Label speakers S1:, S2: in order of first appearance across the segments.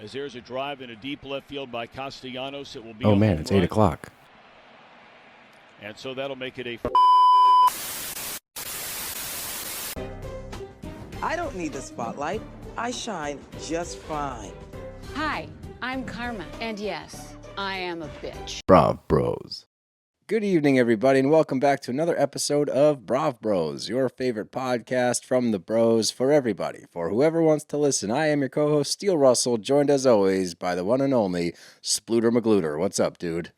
S1: As there's a drive in a deep left field by Castellanos, it will be.
S2: Oh man, it's 8 o'clock.
S1: And so that'll make it a.
S3: I don't need the spotlight. I shine just fine.
S4: Hi, I'm Karma, and yes, I am a bitch.
S2: BravBros. Good evening, everybody, and welcome back to another episode of BravBros, your favorite podcast from the bros for everybody, for whoever wants to listen. I am your co-host, Steele Russell, joined as always by the one and only Splooter McGlooter. What's up, dude?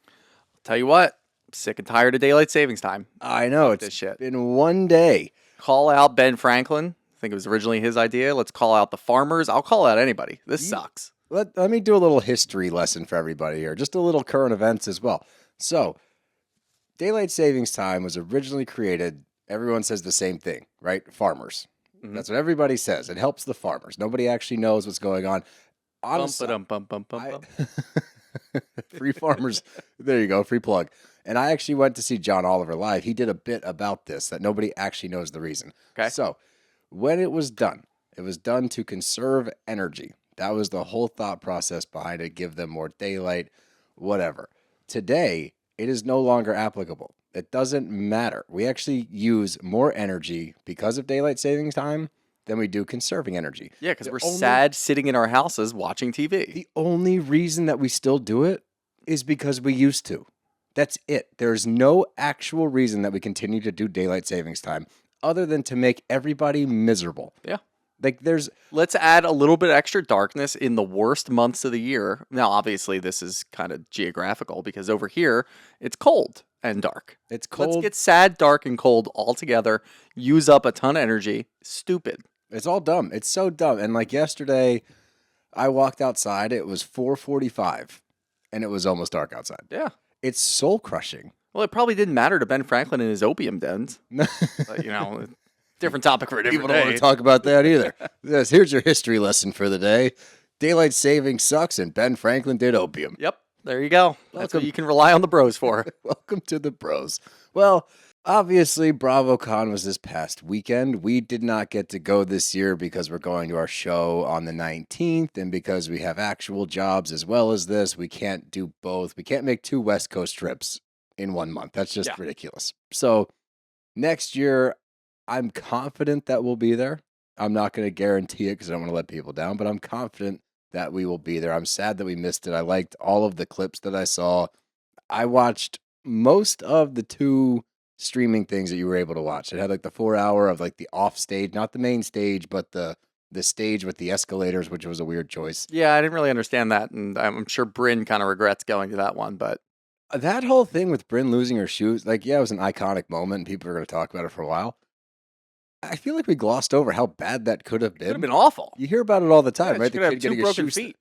S5: Tell you what, I'm sick and tired of daylight savings time.
S2: I know,
S5: Fuck
S2: it's
S5: this shit.
S2: been one day.
S5: Call out Ben Franklin. I think it was originally his idea. Let's call out the farmers. I'll call out anybody. This sucks.
S2: Let me do a little history lesson for everybody here, just a little current events as well. So, daylight savings time was originally created, everyone says the same thing, right? Farmers. Mm-hmm. That's what everybody says. It helps the farmers. Nobody actually knows what's going on. Honestly, free farmers. There you go, free plug. And I actually went to see John Oliver live. He did a bit about this that nobody actually knows the reason.
S5: Okay.
S2: So, when it was done to conserve energy. That was the whole thought process behind it, give them more daylight, whatever. Today, it is no longer applicable. It doesn't matter. We actually use more energy because of daylight savings time than we do conserving energy.
S5: Yeah, because we're sad sitting in our houses watching TV.
S2: The only reason that we still do it is because we used to. That's it. There's no actual reason that we continue to do daylight savings time other than to make everybody miserable.
S5: Yeah.
S2: Let's
S5: add a little bit extra darkness in the worst months of the year. Now, obviously, this is kind of geographical because over here, it's cold and dark.
S2: It's cold.
S5: Let's get sad, dark, and cold all together. Use up a ton of energy. Stupid.
S2: It's all dumb. It's so dumb. And like yesterday, I walked outside. It was 4:45, and it was almost dark outside.
S5: Yeah.
S2: It's soul crushing.
S5: Well, it probably didn't matter to Ben Franklin and his opium dens. But, different topic for a different
S2: People
S5: day.
S2: don't want to talk about that either. Here's your history lesson for the day. Daylight saving sucks, and Ben Franklin did opium.
S5: Yep, there you go. That's what you can rely on the bros for.
S2: Welcome to the bros. Well, obviously, BravoCon was this past weekend. We did not get to go this year because we're going to our show on the 19th, and because we have actual jobs as well as this, we can't do both. We can't make two West Coast trips in 1 month. That's just ridiculous. So next year, I'm confident that we'll be there. I'm not going to guarantee it because I don't want to let people down, but I'm confident that we will be there. I'm sad that we missed it. I liked all of the clips that I saw. I watched most of the 2 streaming things that you were able to watch. It had like the 4-hour of like the off stage, not the main stage, but the stage with the escalators, which was a weird choice.
S5: Yeah, I didn't really understand that, and I'm sure Bryn kind of regrets going to that one, but
S2: that whole thing with Bryn losing her shoes, like, yeah, it was an iconic moment, and people are going to talk about it for a while. I feel like we glossed over how bad that could have been.
S5: It could have been awful.
S2: You hear about it all the time, right?
S5: The kid getting 2 broken feet.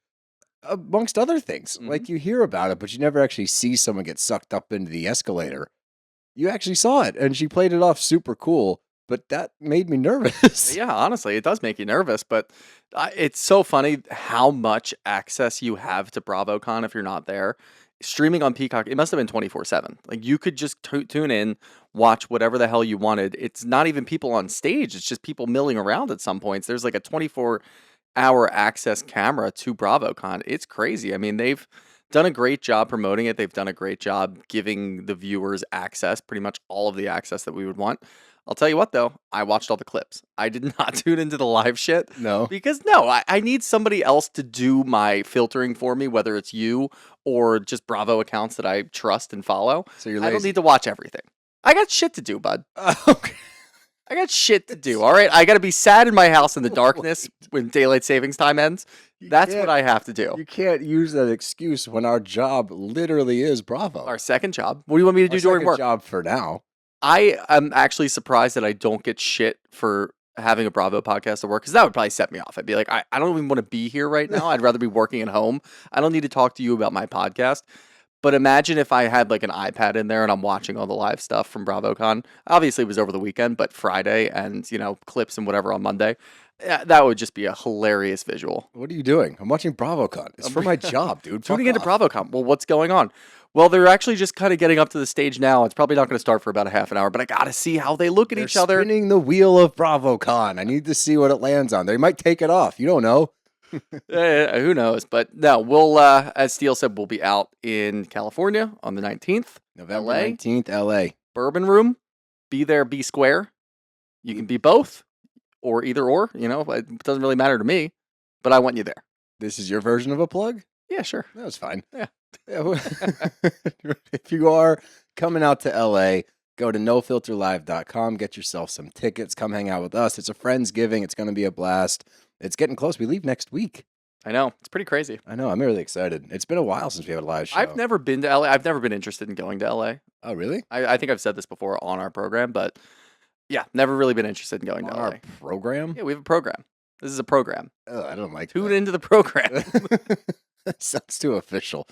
S2: Amongst other things.
S5: Mm-hmm.
S2: Like, you hear about it, but you never actually see someone get sucked up into the escalator. You actually saw it, and she played it off super cool, but that made me nervous.
S5: Yeah, honestly, it does make you nervous, but it's so funny how much access you have to BravoCon if you're not there. Streaming on Peacock, it must have been 24/7. Like, you could just tune in, watch whatever the hell you wanted. It's not even people on stage. It's just people milling around at some points. There's like a 24-hour access camera to BravoCon. It's crazy. I mean, they've done a great job promoting it. They've done a great job giving the viewers access, pretty much all of the access that we would want. I'll tell you what, though, I watched all the clips. I did not tune into the live shit.
S2: No.
S5: Because, I need somebody else to do my filtering for me, whether it's you or just Bravo accounts that I trust and follow.
S2: So you're lazy.
S5: I don't need to watch everything. I got shit to do, bud.
S2: Okay.
S5: I got shit to do, all right? I got to be sad in my house in the darkness when daylight savings time ends. That's what I have to do.
S2: You can't use that excuse when our job literally is Bravo.
S5: Our second job. What do you want me to do during work?
S2: Job for now.
S5: I am actually surprised that I don't get shit for having a Bravo podcast at work, because that would probably set me off. I'd be like, I don't even want to be here right now. I'd rather be working at home. I don't need to talk to you about my podcast. But imagine if I had like an iPad in there and I'm watching all the live stuff from BravoCon. Obviously, it was over the weekend, but Friday and, clips and whatever on Monday. That would just be a hilarious visual.
S2: What are you doing? I'm watching BravoCon. It's for my job, dude.
S5: Tuning into BravoCon. Well, what's going on? Well, they're actually just kind of getting up to the stage now. It's probably not going to start for about a half an hour, but I got to see how they look at each other.
S2: They're spinning the wheel of BravoCon. I need to see what it lands on. They might take it off. You don't know.
S5: Who knows? But no, we'll, as Steele said, we'll be out in California on the 19th.
S2: November
S5: LA.
S2: 19th, LA.
S5: Bourbon Room. Be there, be square. You can be both or either or. It doesn't really matter to me, but I want you there.
S2: This is your version of a plug?
S5: Yeah, sure.
S2: That was fine.
S5: Yeah.
S2: If you are coming out to LA, go to nofilterlive.com, get yourself some tickets, come hang out with us. It's a Friendsgiving. It's going to be a blast. It's getting close. We leave next week.
S5: I know. It's pretty crazy.
S2: I know. I'm really excited. It's been a while since we had a live show.
S5: I've never been to LA. I've never been interested in going to LA.
S2: Oh, really?
S5: I think I've said this before on our program, but yeah, never really been interested in going to LA.
S2: Our program?
S5: Yeah, we have a program. This is a program.
S2: Oh, I don't like
S5: Tune
S2: that.
S5: into the program.
S2: That sounds too official.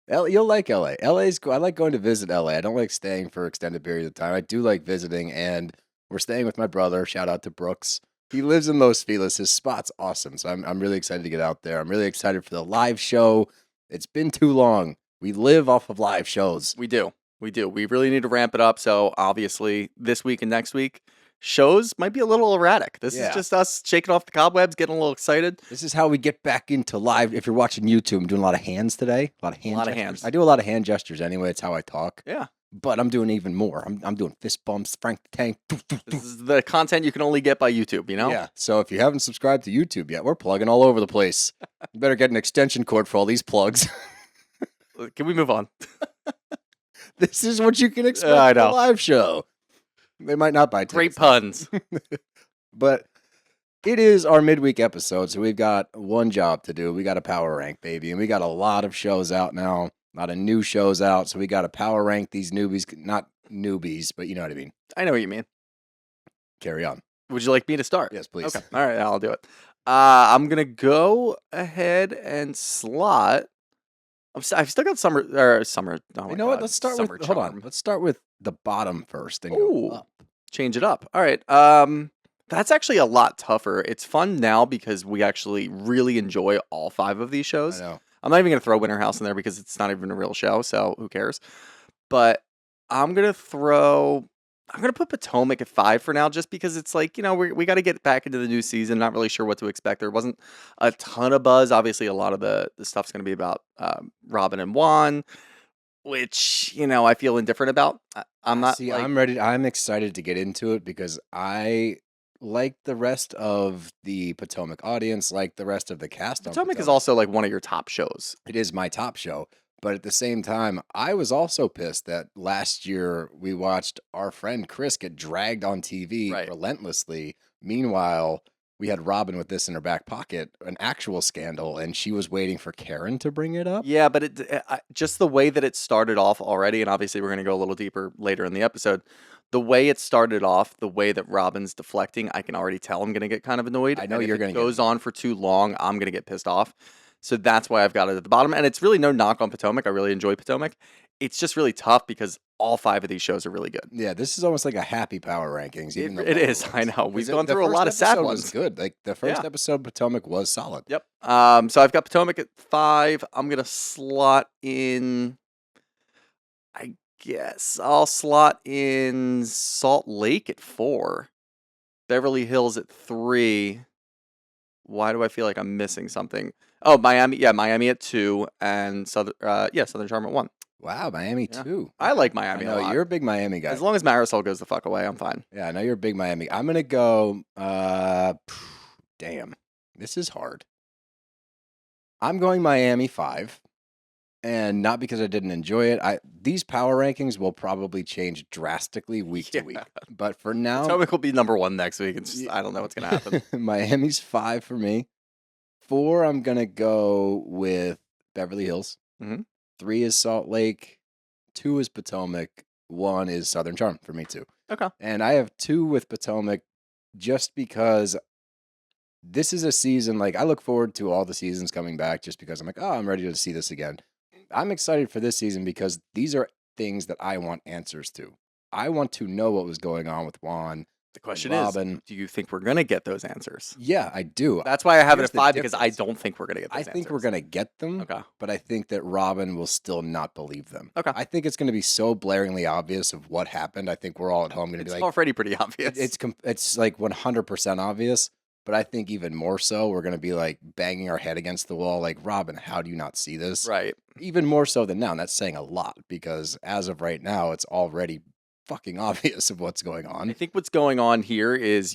S2: You'll like LA. LA's cool. I like going to visit LA. I don't like staying for extended periods of time. I do like visiting, and we're staying with my brother. Shout out to Brooks. He lives in Los Feliz. His spot's awesome, so I'm really excited to get out there. I'm really excited for the live show. It's been too long. We live off of live shows.
S5: We do. We really need to ramp it up. So obviously, this week and next week, shows might be a little erratic. This is just us shaking off the cobwebs, getting a little excited.
S2: This is how we get back into live. If you're watching YouTube, I'm doing a lot of hands today. A lot of hands. I do a lot of hand gestures anyway. It's how I talk.
S5: Yeah.
S2: But I'm doing even more. I'm doing fist bumps, Frank the Tank.
S5: This is the content you can only get by YouTube,
S2: Yeah. So if you haven't subscribed to YouTube yet, we're plugging all over the place. You better get an extension cord for all these plugs.
S5: Can we move on?
S2: This is what you can expect
S5: I
S2: from
S5: know.
S2: a live show. They might not buy
S5: Great
S2: tickets.
S5: puns.
S2: But it is our midweek episode, so we've got one job to do. We got a power rank, baby, and we got a lot of shows out now, a lot of new shows out, so we got to power rank these newbies. Not newbies, but you know what I mean.
S5: I know what you mean.
S2: Carry on.
S5: Would you like me to start?
S2: Yes, please.
S5: Okay. All right, I'll do it. I'm going to go ahead and slot. I've still got summer. Oh
S2: You know what? Let's start with. Hold on. Let's start with the bottom first and
S5: Ooh.
S2: go up.
S5: Change it up. All right. That's actually a lot tougher. It's fun now because we actually really enjoy all 5 of these shows.
S2: I know.
S5: I'm not even going to throw Winter House in there because it's not even a real show, so who cares? But I'm going to put Potomac at 5 for now just because it's like, we got to get back into the new season. Not really sure what to expect. There wasn't a ton of buzz. Obviously, a lot of the stuff's going to be about Robyn and Juan, which, I feel indifferent about. I'm not.
S2: See, I'm ready. I'm excited to get into it because I, like the rest of the Potomac audience, like the rest of the cast on
S5: Potomac is also like one of your top shows.
S2: It is my top show. But at the same time, I was also pissed that last year we watched our friend Chris get dragged on TV relentlessly. Meanwhile, we had Robyn with this in her back pocket, an actual scandal, and she was waiting for Karen to bring it up.
S5: Yeah, but just the way that it started off already, and obviously we're going to go a little deeper later in the episode, the way it started off, the way that Robyn's deflecting, I can already tell I'm going to get kind of annoyed.
S2: I know
S5: and
S2: you're
S5: if
S2: going
S5: it
S2: to
S5: goes on for too long, I'm going to get pissed off. So that's why I've got it at the bottom. And it's really no knock on Potomac. I really enjoy Potomac. It's just really tough because all 5 of these shows are really good.
S2: Yeah, this is almost like a happy power rankings. Even
S5: It is. I know. We've gone through a lot of sad ones.
S2: Was good. Like the first episode, Potomac was solid.
S5: Yep. So I've got Potomac at 5. I'm gonna slot in. I guess I'll slot in Salt Lake at 4. Beverly Hills at 3. Why do I feel like I'm missing something? Oh, Miami. Yeah, Miami at 2, and Southern Charm at 1.
S2: Wow, Miami too.
S5: I like Miami.
S2: I know you're a big Miami guy.
S5: As long as Marisol goes the fuck away, I'm fine.
S2: Yeah, I know you're a big Miami. I'm gonna go. Damn, this is hard. I'm going Miami 5, and not because I didn't enjoy it. These power rankings will probably change drastically week to week. But for now,
S5: Potomac will be number 1 next week. It's just, I don't know what's gonna happen.
S2: Miami's 5 for me. 4, I'm gonna go with Beverly Hills.
S5: Mm-hmm.
S2: 3 is Salt Lake. 2 is Potomac. 1 is Southern Charm for me too.
S5: Okay.
S2: And I have 2 with Potomac just because this is a season, like I look forward to all the seasons coming back just because I'm like, oh, I'm ready to see this again. I'm excited for this season because these are things that I want answers to. I want to know what was going on with Juan.
S5: The question
S2: Robyn.
S5: is, do you think we're going to get those answers?
S2: Yeah, I do.
S5: That's why I have it
S2: Here's
S5: at
S2: the
S5: 5 because I
S2: difference.
S5: don't think we're going to get those
S2: I
S5: answers.
S2: think we're going to get them,
S5: Okay.
S2: but I think that Robyn will still not believe them.
S5: Okay.
S2: I think it's going to be so blaringly obvious of what happened. I think we're all at home going to be
S5: It's
S2: like,
S5: already pretty obvious.
S2: it's like 100% obvious. But I think even more so, we're going to be like banging our head against the wall, like, Robyn, how do you not see this?
S5: Right.
S2: Even more so than now. And that's saying a lot because as of right now, it's already fucking obvious of what's going
S5: I
S2: on.
S5: think what's going on here is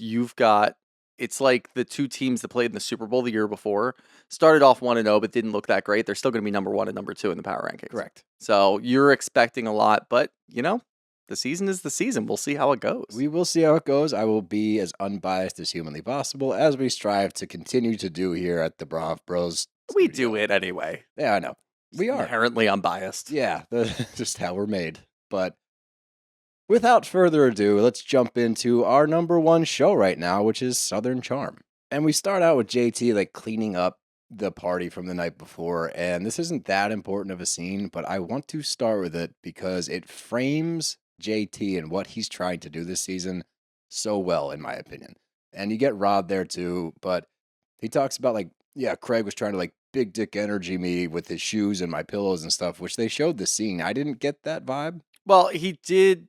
S5: it's like the two teams that played in the Super Bowl the year before started off 1-0, but didn't look that great. They're still going to be number 1 and number 2 in the power rankings.
S2: Correct.
S5: So you're expecting a lot, but the season is the season. We'll see how it goes.
S2: We will see how it goes. I will be as unbiased as humanly possible as we strive to continue to do here at the BravBros.
S5: We do it anyway.
S2: Yeah, I know. We are.
S5: Inherently unbiased.
S2: Yeah, that's just how we're made. But without further ado, let's jump into our number 1 show right now, which is Southern Charm. And we start out with JT like cleaning up the party from the night before. And this isn't that important of a scene, but I want to start with it because it frames JT and what he's trying to do this season so well, in my opinion. And you get Rod there too, but he talks about like, yeah, Craig was trying to like big dick energy me with his shoes and my pillows and stuff, which they showed the scene. I didn't get that vibe.
S5: Well, he did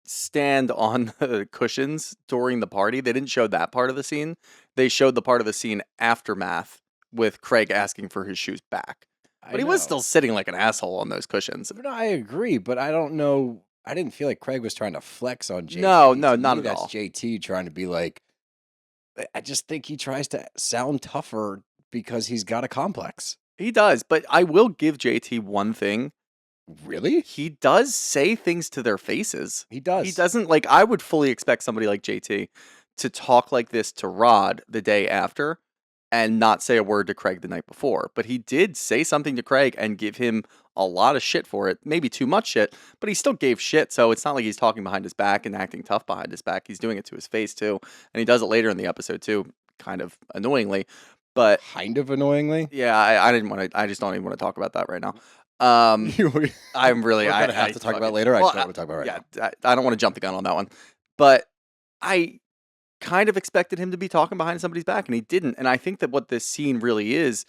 S5: stand on the cushions during the party. They didn't show that part of the scene. They showed the part of the scene aftermath with Craig asking for his shoes back. But he was still sitting like an asshole on those cushions.
S2: But I agree, but I don't know. I didn't feel like Craig was trying to flex on JT.
S5: No,
S2: To
S5: not
S2: me,
S5: at
S2: that's
S5: all.
S2: JT trying to be like, I just think he tries to sound tougher because he's got a complex.
S5: He does, but I will give JT one thing.
S2: Really?
S5: He does say things to their faces.
S2: He does.
S5: He doesn't, like, I would fully expect somebody like JT to talk like this to Rod the day after and not say a word to Craig the night before. But he did say something to Craig and give him a lot of shit for it. Maybe too much shit, but he still gave shit. So it's not like he's talking behind his back and acting tough behind his back. He's doing it to his face too. And he does it later in the episode too, kind of annoyingly. But
S2: Kind of annoyingly.
S5: yeah, I just don't even want to talk about that right now.
S2: We're
S5: I'm really,
S2: gonna have to talk about it later. I just don't want to talk about it right now.
S5: I don't want to jump the gun on that one, but I kind of expected him to be talking behind somebody's back, and he didn't. And I think that what this scene really is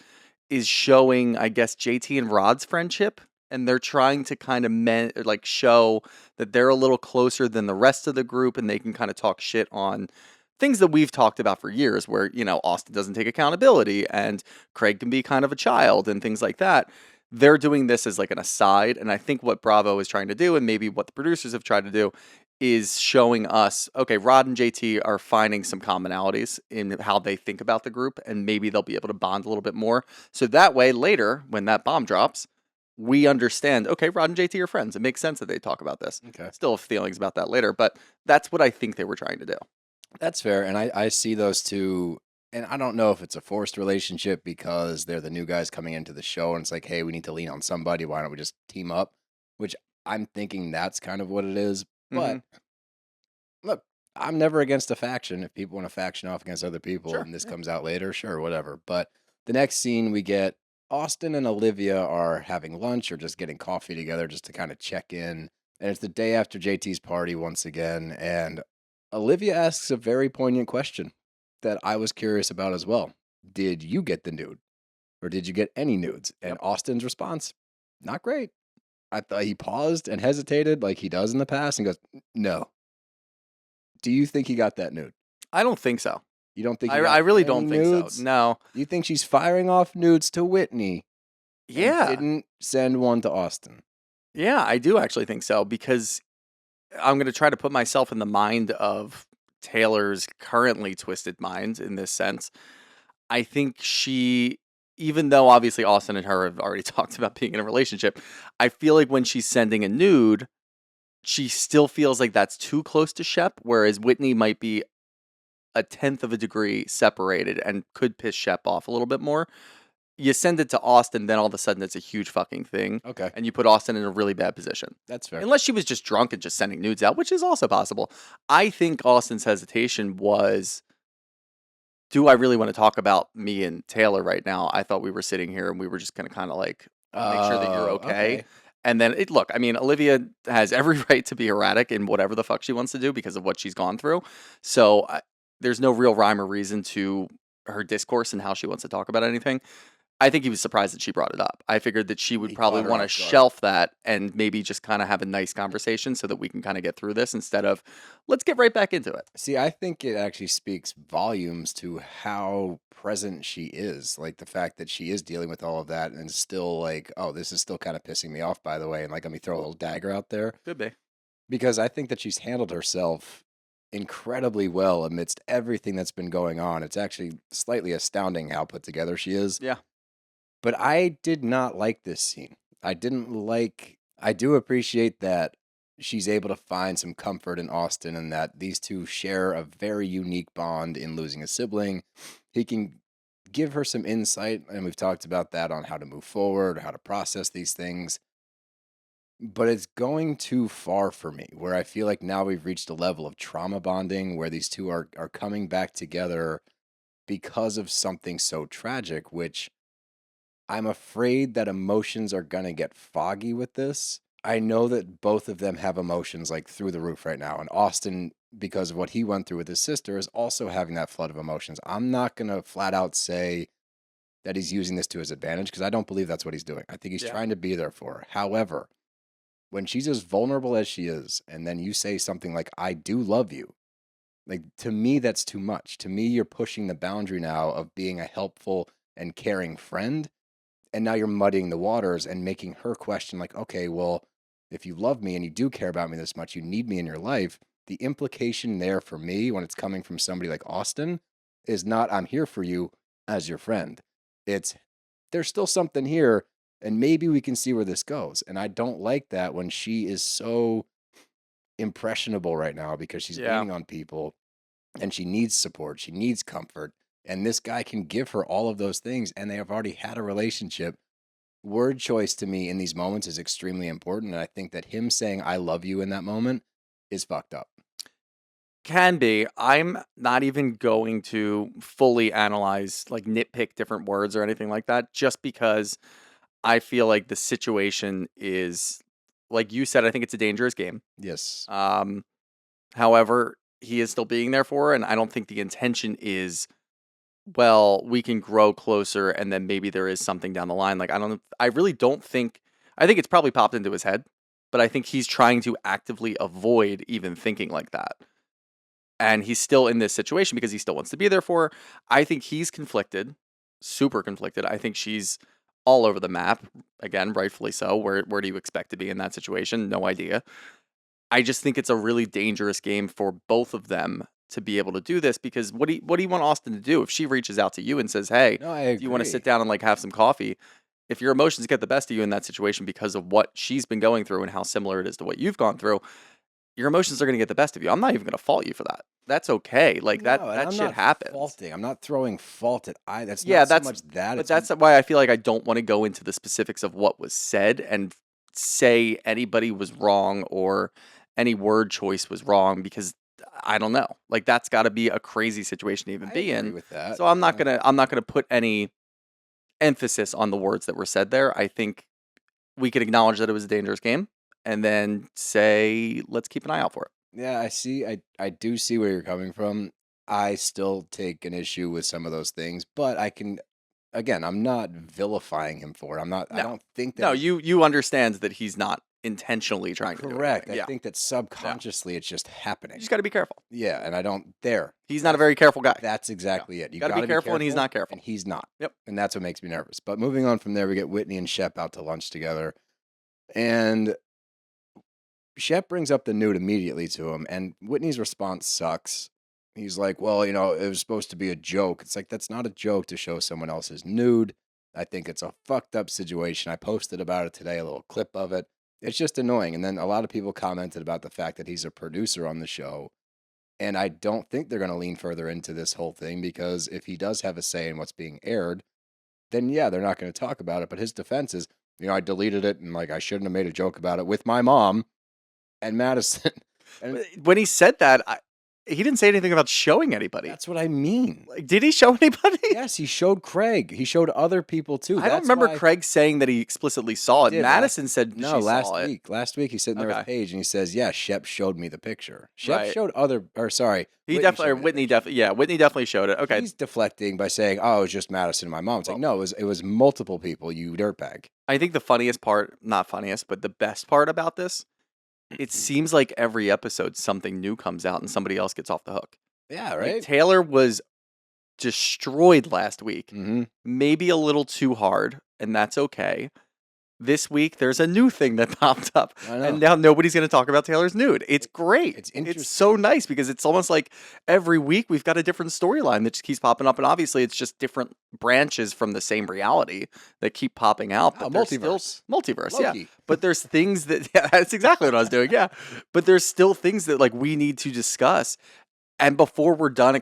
S5: showing, I guess, JT and Rod's friendship, and they're trying to kind of show that they're a little closer than the rest of the group, and they can kind of talk shit on things that we've talked about for years, where Austen doesn't take accountability, and Craig can be kind of a child, and things like that. They're doing this as like an aside, and I think what Bravo is trying to do, and maybe what the producers have tried to do, is showing us, okay, Rod and JT are finding some commonalities in how they think about the group, and maybe they'll be able to bond a little bit more. So that way, later, when that bomb drops, we understand, okay, Rod and JT are friends. It makes sense that they talk about this.
S2: Okay.
S5: Still have feelings about that later, but that's what I think they were trying to do.
S2: That's fair, and I see those two, and I don't know if it's a forced relationship because they're the new guys coming into the show, and it's like, hey, we need to lean on somebody. Why don't we just team up? Which I'm thinking that's kind of what it is. But look, I'm never against a faction. If people want to faction off against other people,
S5: Sure,
S2: and this comes out later, sure, whatever. But the next scene, we get Austen and Olivia are having lunch or just getting coffee together just to kind of check in. And it's the day after JT's party once again, and Olivia asks a very poignant question that I was curious about as well. Did you get the nude? Or did you get any nudes? And Austin's response, not great. I thought he paused and hesitated like he does in the past and goes, no. Do you think he got that nude?
S5: I don't think so.
S2: You don't think
S5: I really
S2: any
S5: don't think
S2: nudes?
S5: so. No.
S2: You think she's firing off nudes to Whitney? and
S5: Yeah.
S2: didn't send one to Austen.
S5: Yeah, I do actually think so, because I'm going to try to put myself in the mind of Taylor's currently twisted mind in this sense. I think she, even though obviously Austen and her have already talked about being in a relationship, I feel like when she's sending a nude, she still feels like that's too close to Shep, whereas Whitney might be a tenth of a degree separated and could piss Shep off a little bit more. You send it to Austen, then all of a sudden it's a huge fucking thing.
S2: Okay,
S5: And you put Austen in a really bad position.
S2: that's fair.
S5: Unless she was just drunk and just sending nudes out, which is also possible. I think Austen's hesitation was, do I really want to talk about me and Taylor right now? I thought we were sitting here and we were just going to kind of like make sure that you're
S2: Oh,
S5: okay. And then, look, I mean, Olivia has every right to be erratic in whatever the fuck she wants to do because of what she's gone through. So there's no real rhyme or reason to her discourse and how she wants to talk about anything. I think he was surprised that she brought it up. I figured that she would
S2: He
S5: probably
S2: caught her
S5: want to
S2: off guard.
S5: shelf that and maybe just kind of have a nice conversation so that we can kind of get through this instead of let's get right back into it.
S2: See, I think it actually speaks volumes to how present she is. Like the fact that she is dealing with all of that and still like, oh, this is still kind of pissing me off, by the way. And like, let me throw a little dagger out there.
S5: Could be.
S2: Because I think that she's handled herself incredibly well amidst everything that's been going on. It's actually slightly astounding how put together she is.
S5: Yeah.
S2: But I did not like this scene. I do appreciate that she's able to find some comfort in Austen and that these two share a very unique bond in losing a sibling. He can give her some insight, and we've talked about that on how to move forward, how to process these things. But it's going too far for me, where I feel like now we've reached a level of trauma bonding where these two are coming back together because of something so tragic, which I'm afraid that emotions are going to get foggy with this. I know that both of them have emotions like through the roof right now. And Austen, because of what he went through with his sister, is also having that flood of emotions. I'm not going to flat out say that he's using this to his advantage because I don't believe that's what he's doing. I think he's trying to be there for her. However, when she's as vulnerable as she is, and then you say something like, I do love you, like to me, that's too much. To me, you're pushing the boundary now of being a helpful and caring friend. And now you're muddying the waters and making her question like, okay, well, if you love me and you do care about me this much, you need me in your life. The implication there for me when it's coming from somebody like Austen is not I'm here for you as your friend. It's there's still something here and maybe we can see where this goes. And I don't like that when she is so impressionable right now because she's leaning on people and she needs support. She needs comfort. And this guy can give her all of those things, and they have already had a relationship. Word choice to me in these moments is extremely important, and I think that him saying I love you in that moment is fucked up.
S5: Can be. I'm not even going to fully analyze, like nitpick different words or anything like that, just because I feel like the situation is, like you said, I think it's a dangerous game.
S2: Yes.
S5: However, he is still being there for her, and I don't think the intention is, well, we can grow closer and then maybe there is something down the line. Like, I really don't think, I think it's probably popped into his head, but I think he's trying to actively avoid even thinking like that. And he's still in this situation because he still wants to be there for her. I think he's conflicted, super conflicted. I think she's all over the map. Again, rightfully so. Where do you expect to be in that situation? No idea. I just think it's a really dangerous game for both of them to be able to do this because what do you want Austen to do if she reaches out to you and says, hey,
S2: No,
S5: do you want to sit down and like have some coffee? If your emotions get the best of you in that situation because of what she's been going through and how similar it is to what you've gone through, your emotions are going to get the best of you. I'm not even going to fault you for that. That's okay. Like that shit happens.
S2: Faulting. I'm not throwing fault at That's not so much that.
S5: But that's why I feel like I don't want to go into the specifics of what was said and say anybody was wrong or any word choice was wrong because I don't know. Like that's got to be a crazy situation to even be in.
S2: With that.
S5: So I'm not gonna put any emphasis on the words that were said there. I think we could acknowledge that it was a dangerous game and then say let's keep an eye out for it.
S2: Yeah, I see. I do see where you're coming from. I still take an issue with some of those things, but I can. Again, I'm not vilifying him for it. I'm not.
S5: No.
S2: I don't think that.
S5: No, you understand that he's not intentionally trying to do
S2: correct.
S5: anything.
S2: I think that subconsciously it's just happening.
S5: You just got to be careful.
S2: Yeah, and I don't. There.
S5: He's not a very careful guy.
S2: That's exactly it. You
S5: Gotta be careful, and he's not careful.
S2: and he's not.
S5: Yep.
S2: And that's what makes me nervous. But moving on from there, we get Whitney and Shep out to lunch together, and Shep brings up the nude immediately to him, and Whitney's response sucks. He's like, well, it was supposed to be a joke. It's like, that's not a joke to show someone else's nude. I think it's a fucked up situation. I posted about it today, a little clip of it. It's just annoying. And then a lot of people commented about the fact that he's a producer on the show. And I don't think they're going to lean further into this whole thing because if he does have a say in what's being aired, then yeah, they're not going to talk about it. But his defense is, I deleted it and like I shouldn't have made a joke about it with my mom and Madison. And
S5: when he said that, He didn't say anything about showing anybody.
S2: That's what I mean.
S5: Like, did he show anybody?
S2: Yes, he showed Craig. He showed other people too.
S5: I don't remember Craig saying that he explicitly saw it.
S2: did
S5: Madison said
S2: No,
S5: she
S2: last
S5: saw it.
S2: week. Last week he's sitting there
S5: Okay.
S2: with Paige and he says, "Yeah, Shep showed me the picture." Shep
S5: Right.
S2: showed other, or sorry,
S5: He
S2: Whitney
S5: definitely,
S2: showed
S5: or
S2: me the
S5: Whitney
S2: picture.
S5: definitely, yeah, Whitney definitely showed it. Okay.
S2: He's deflecting by saying, "Oh, it was just Madison and my mom." It's like, no, it was multiple people. You dirtbag.
S5: I think the funniest part, not funniest, but the best part about this, it seems like every episode something new comes out and somebody else gets off the hook.
S2: Yeah,
S5: Like,
S2: right.
S5: Taylor was destroyed last week.
S2: Mm-hmm.
S5: Maybe a little too hard, and that's okay. This week, there's a new thing that popped up,
S2: I know.
S5: and now nobody's going to talk about Taylor's nude. It's great.
S2: It's
S5: It's
S2: interesting.
S5: so nice because it's almost like every week we've got a different storyline that just keeps popping up, and obviously it's just different branches from the same reality that keep popping out.
S2: Oh,
S5: there's still- multiverse, yeah.
S2: Loki.
S5: But there's things that yeah, that's exactly what I was doing. Yeah, but there's still things that like we need to discuss. And before we're done,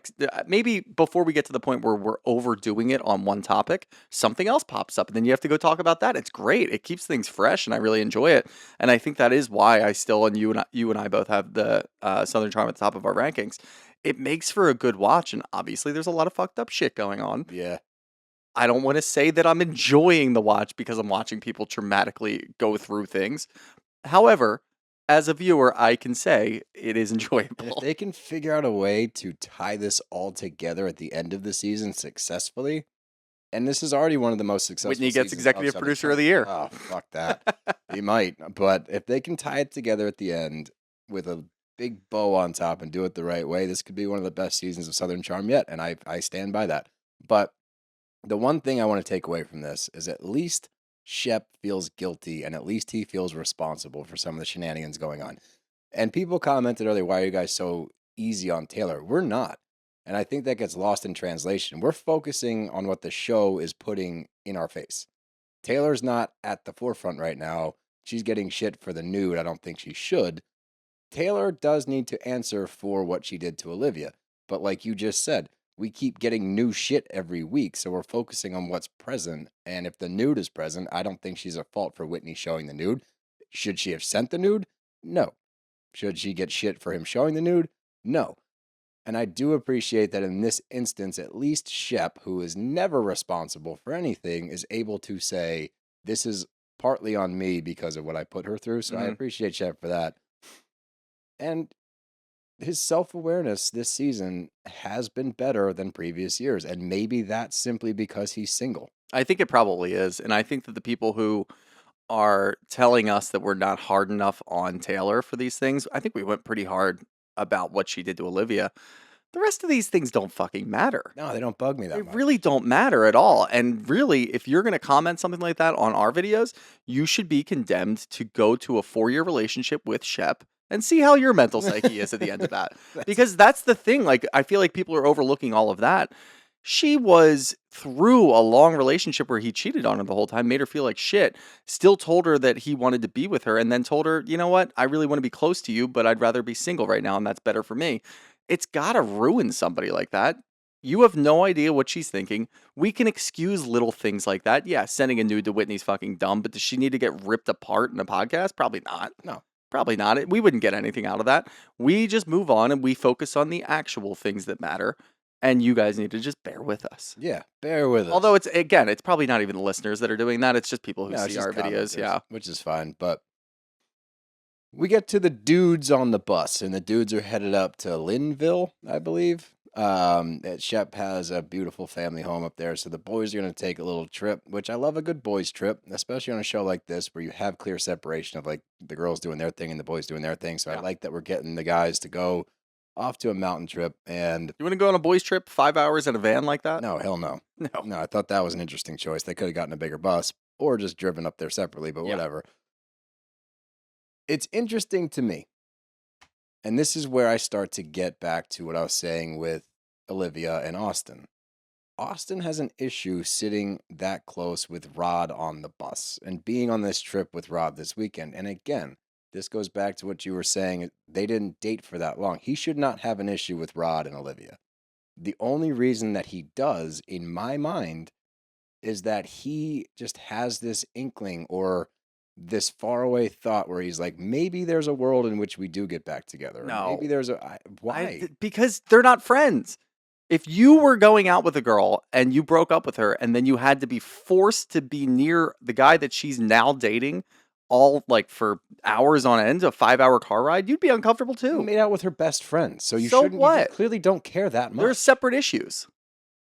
S5: maybe before we get to the point where we're overdoing it on one topic, something else pops up, and then you have to go talk about that. It's great. It keeps things fresh, and I really enjoy it. And I think that is why I still and you and I both have the Southern Charm at the top of our rankings. It makes for a good watch, and obviously there's a lot of fucked up shit going on.
S2: Yeah.
S5: I don't want to say that I'm enjoying the watch because I'm watching people traumatically go through things. However, as a viewer, I can say it is
S2: And if
S5: enjoyable.
S2: they can figure out a way to tie this all together at the end of the season successfully, and this is already one of the most successful.
S5: Whitney gets
S2: seasons
S5: executive
S2: of Southern
S5: producer of
S2: Charm.
S5: the year.
S2: Oh, fuck that. He might, but if they can tie it together at the end with a big bow on top and do it the right way, this could be one of the best seasons of Southern Charm yet, and I stand by that. But the one thing I want to take away from this is at least Shep feels guilty, and at least he feels responsible for some of the shenanigans going on. And people commented earlier, "Why are you guys so easy on Taylor?" We're not. And I think that gets lost in translation. We're focusing on what the show is putting in our face. Taylor's not at the forefront right now. She's getting shit for the nude. I don't think she should. Taylor does need to answer for what she did to Olivia. But like you just said, we keep getting new shit every week. So we're focusing on what's present. And if the nude is present, I don't think she's at fault for Whitney showing the nude. Should she have sent the nude? No. Should she get shit for him showing the nude? No. And I do appreciate that in this instance, at least Shep, who is never responsible for anything, is able to say, this is partly on me because of what I put her through. So I
S5: Mhm.
S2: appreciate Shep for that. And his self-awareness this season has been better than previous years. And maybe that's simply because he's single.
S5: I think it probably is. And I think that the people who are telling us that we're not hard enough on Taylor for these things, I think we went pretty hard about what she did to Olivia. The rest of these things don't fucking matter.
S2: No, they don't bug me that
S5: They
S2: much.
S5: really don't matter at all. And really, if you're going to comment something like that on our videos, you should be condemned to go to a 4-year relationship with Shep and see how your mental psyche is at the end of that. Because that's the thing. Like, I feel like people are overlooking all of that. She was through a long relationship where he cheated on her the whole time, made her feel like shit, still told her that he wanted to be with her, and then told her, you know what, I really want to be close to you, but I'd rather be single right now, and that's better for me. It's got to ruin somebody like that. You have no idea what she's thinking. We can excuse little things like that. Yeah, sending a nude to Whitney's fucking dumb, but does she need to get ripped apart in a podcast? Probably not.
S2: No.
S5: Probably not. We wouldn't get anything out of that. We just move on and we focus on the actual things that matter. And you guys need to just bear with us.
S2: Yeah, bear with us.
S5: Although it's probably not even the listeners that are doing that. It's just people who
S2: No, it's
S5: see
S2: just
S5: our videos.
S2: commenters,
S5: Yeah.
S2: which is fine. But we get to the dudes on the bus, and the dudes are headed up to Linville, I believe. Shep has a beautiful family home up there, so the boys are going to take a little trip, which I love a good boys trip, especially on a show like this where you have clear separation of like the girls doing their thing and the boys doing their thing. So I
S5: Yeah.
S2: like that we're getting the guys to go off to a mountain trip, and
S5: You want to go on a boys' trip 5 hours in a van like that?
S2: no, hell no.
S5: No.
S2: No, I thought that was an interesting choice. They could have gotten a bigger bus or just driven up there separately, but
S5: Yeah.
S2: whatever. It's interesting to me. And this is where I start to get back to what I was saying with Olivia and Austen. Austen has an issue sitting that close with Rod on the bus and being on this trip with Rod this weekend. And again, this goes back to what you were saying. They didn't date for that long. He should not have an issue with Rod and Olivia. The only reason that he does, in my mind, is that he just has this inkling or this faraway thought where he's like, maybe there's a world in which we do get back together. Or
S5: No.
S2: maybe there's why?
S5: Because they're not friends. If you were going out with a girl and you broke up with her and then you had to be forced to be near the guy that she's now dating all like for hours on end, a 5-hour car ride, you'd be uncomfortable
S2: You
S5: too.
S2: made out with her best friend, so you
S5: So
S2: shouldn't. You
S5: what?
S2: clearly don't care that much.
S5: There's separate issues.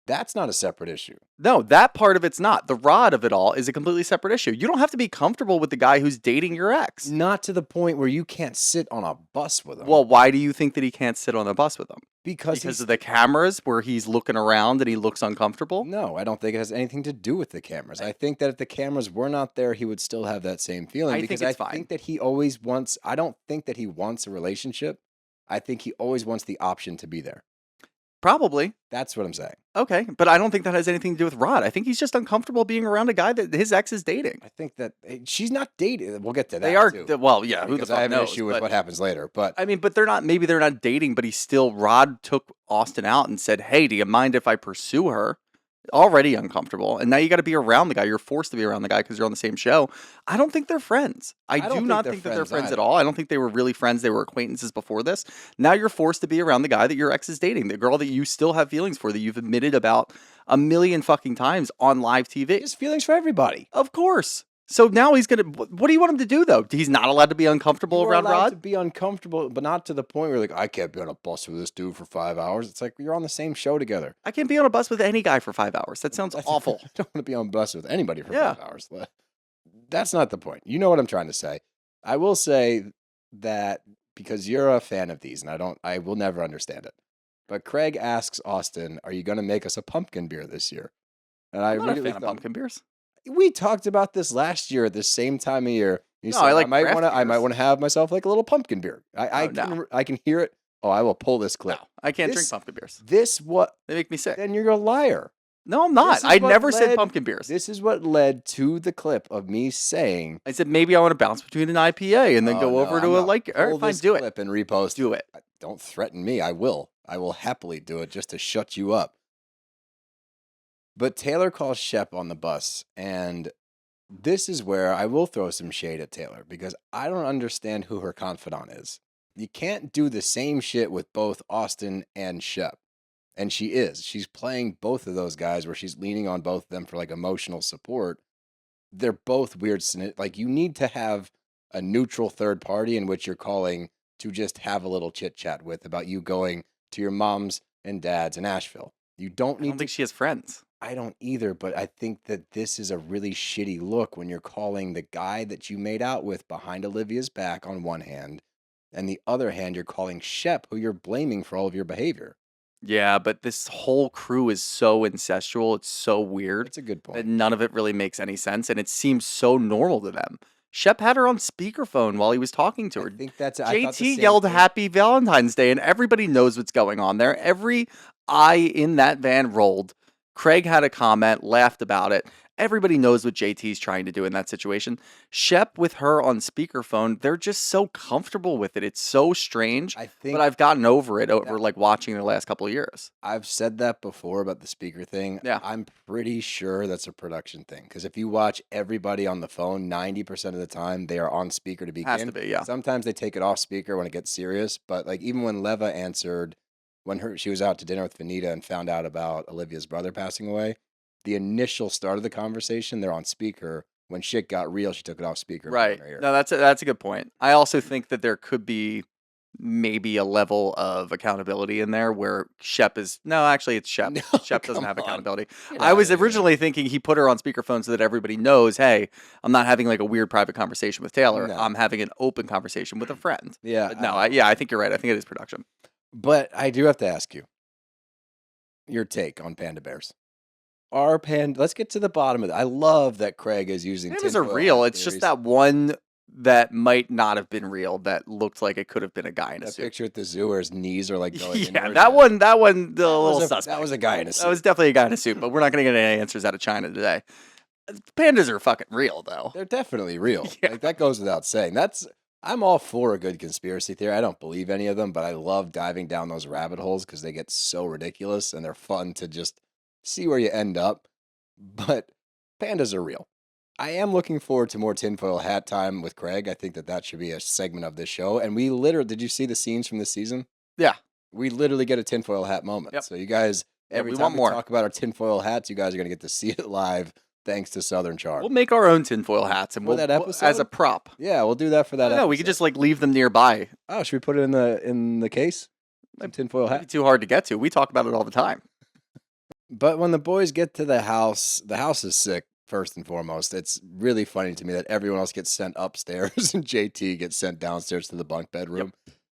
S2: That's not a separate issue.
S5: No, that part of it's not. The rod of it all is a completely separate issue. You don't have to be comfortable with the guy who's dating your ex.
S2: Not to the point where you can't sit on a bus with him.
S5: Well, why do you think that he can't sit on the bus with them?
S2: because
S5: Because
S2: he's
S5: of the cameras where he's looking around and he looks uncomfortable?
S2: no, I don't think it has anything to do with the cameras. I think that if the cameras were not there, he would still have that same feeling.
S5: I think
S2: because
S5: it's
S2: I
S5: fine.
S2: think that he always wants. I don't think that he wants a relationship. I think he always wants the option to be there.
S5: Probably.
S2: That's what I'm saying.
S5: Okay, but I don't think that has anything to do with Rod. I think he's just uncomfortable being around a guy that his ex is dating.
S2: I think that she's not dating. We'll get to that.
S5: They are
S2: too,
S5: well, yeah. Who the
S2: because
S5: fuck
S2: I have
S5: knows?
S2: an issue with
S5: but-
S2: what happens later. But
S5: I mean, but they're not. Maybe they're not dating, but he still. Rod took Austen out and said, "Hey, do you mind if I pursue her?" Already uncomfortable, and now you got to be around the guy. You're forced to be around the guy because you're on the same show. I don't think they're friends. I
S2: don't
S5: do
S2: think
S5: not
S2: they're
S5: think that they're
S2: friends
S5: friends at
S2: either.
S5: all. I don't think they were really friends. They were acquaintances before this. Now you're forced to be around the guy that your ex is dating, the girl that you still have feelings for, that you've admitted about a million fucking times on live TV.
S2: his feelings for everybody.
S5: Of course. So now he's gonna. What do you want him to do though? He's not allowed to be uncomfortable
S2: You're
S5: around
S2: allowed
S5: Rod.
S2: to be uncomfortable, but not to the point where like I can't be on a bus with this dude for 5 hours. It's like you're on the same show together.
S5: I can't be on a bus with any guy for 5 hours. That sounds awful.
S2: I don't want to be on a bus with anybody for
S5: Yeah.
S2: 5 hours. That's not the point. You know what I'm trying to say. I will say that because you're a fan of these, and I will never understand it. But Craig asks Austen, "Are you going to make us a pumpkin beer this year?" And I
S5: I'm not a
S2: immediately
S5: fan of
S2: thought,
S5: pumpkin beers.
S2: we talked about this last year at the same time of year. You
S5: No,
S2: said,
S5: I like
S2: might
S5: craft
S2: want to. I might
S5: beers.
S2: want to have myself like a little pumpkin beer.
S5: No.
S2: I can hear it. Oh, I will pull this clip.
S5: No, I can't
S2: This-
S5: drink pumpkin beers.
S2: This what?
S5: They make me sick.
S2: Then you're a liar.
S5: No, I'm not.
S2: This is
S5: I
S2: what
S5: never said
S2: led-
S5: pumpkin beers.
S2: This is what led to the clip of me saying,
S5: I said maybe I want to bounce between an IPA and then
S2: "Oh,
S5: go
S2: no,
S5: over
S2: I'm
S5: to a
S2: gonna
S5: like. All
S2: pull
S5: right, fine,
S2: this
S5: do it.
S2: clip and repost.
S5: Do it.
S2: Don't threaten me. I will. I will happily do it just to shut you up." But Taylor calls Shep on the bus, and this is where I will throw some shade at Taylor because I don't understand who her confidant is. You can't do the same shit with both Austen and Shep. And she is. She's playing both of those guys where she's leaning on both of them for like emotional support. They're both weird. Like you need to have a neutral third party in which you're calling to just have a little chit chat with about you going to your mom's and dad's in Asheville. You don't
S5: I
S2: need
S5: don't
S2: to.
S5: think she has friends.
S2: I don't either, but I think that this is a really shitty look when you're calling the guy that you made out with behind Olivia's back on one hand, and the other hand, you're calling Shep, who you're blaming for all of your behavior.
S5: Yeah, but this whole crew is so incestual. It's so weird.
S2: That's a good
S5: that
S2: point.
S5: none of it really makes any sense, and it seems so normal to them. Shep had her on speakerphone while he was talking to
S2: I
S5: her.
S2: think that's. I thought the
S5: JT
S2: same
S5: yelled
S2: thing.
S5: Happy Valentine's Day, and everybody knows what's going on there. Every eye in that van rolled. Craig had a comment, laughed about it. Everybody knows what JT's trying to do in that situation. Shep with her on speakerphone, they're just so comfortable with it. It's so strange,
S2: I think
S5: but I've gotten over it over like watching the last couple of years.
S2: I've said that before about the speaker thing.
S5: Yeah.
S2: I'm pretty sure that's a production thing because if you watch everybody on the phone, 90% of the time they are on speaker to begin.
S5: Has to be, yeah.
S2: Sometimes they take it off speaker when it gets serious, but like even when Leva answered when she was out to dinner with Vanita and found out about Olivia's brother passing away, the initial start of the conversation, they're on speaker. When shit got real, she took it off speaker. and put it
S5: Right.
S2: in her ear.
S5: No, that's a good point. I also think that there could be maybe a level of accountability in there where Shep is no, actually it's Shep.
S2: No,
S5: Shep doesn't
S2: come
S5: have
S2: on.
S5: accountability.
S2: Get
S5: I was
S2: outta here.
S5: originally thinking he put her on speakerphone so that everybody knows, hey, I'm not having like a weird private conversation with Taylor.
S2: No.
S5: I'm having an open conversation with a friend.
S2: Yeah.
S5: But no, I think you're right. I think it is production.
S2: But I do have to ask you your take on panda bears. Let's get to the bottom of it. I love that Craig is using
S5: Pandas are
S2: tinfoil
S5: real.
S2: hat
S5: It's just
S2: theories.
S5: that one that might not have been real that looked like it could have been a guy in a
S2: That
S5: suit.
S2: picture at the zoo where his knees are like going
S5: Yeah,
S2: inwards.
S5: that one, a little
S2: was a-
S5: suspect.
S2: that was a guy in a suit.
S5: That was definitely a guy in a suit, but we're not going to get any answers out of China today. Pandas are fucking real, though.
S2: They're definitely real.
S5: Yeah.
S2: Like that goes without saying. I'm all for a good conspiracy theory. I don't believe any of them, but I love diving down those rabbit holes because they get so ridiculous and they're fun to just see where you end up. But pandas are real. I am looking forward to more tinfoil hat time with Craig. I think that should be a segment of this show. And we literally, did you see the scenes from this season?
S5: Yeah.
S2: We literally get a tinfoil hat moment.
S5: Yep.
S2: So you guys,
S5: Yeah,
S2: every
S5: we
S2: time
S5: want
S2: we
S5: more.
S2: talk about our tinfoil hats, you guys are going to get to see it live thanks to Southern Charm.
S5: We'll make our own tinfoil hats and
S2: For that
S5: as
S2: episode?
S5: a prop.
S2: Yeah, we'll do that for that
S5: No,
S2: episode.
S5: we could just like leave them nearby.
S2: Oh, should we put it in the case? Some tinfoil
S5: It'd be
S2: hat.
S5: too hard to get to. We talk about it all the time.
S2: But when the boys get to the house is sick, first and foremost. It's really funny to me that everyone else gets sent upstairs and JT gets sent downstairs to the bunk bedroom.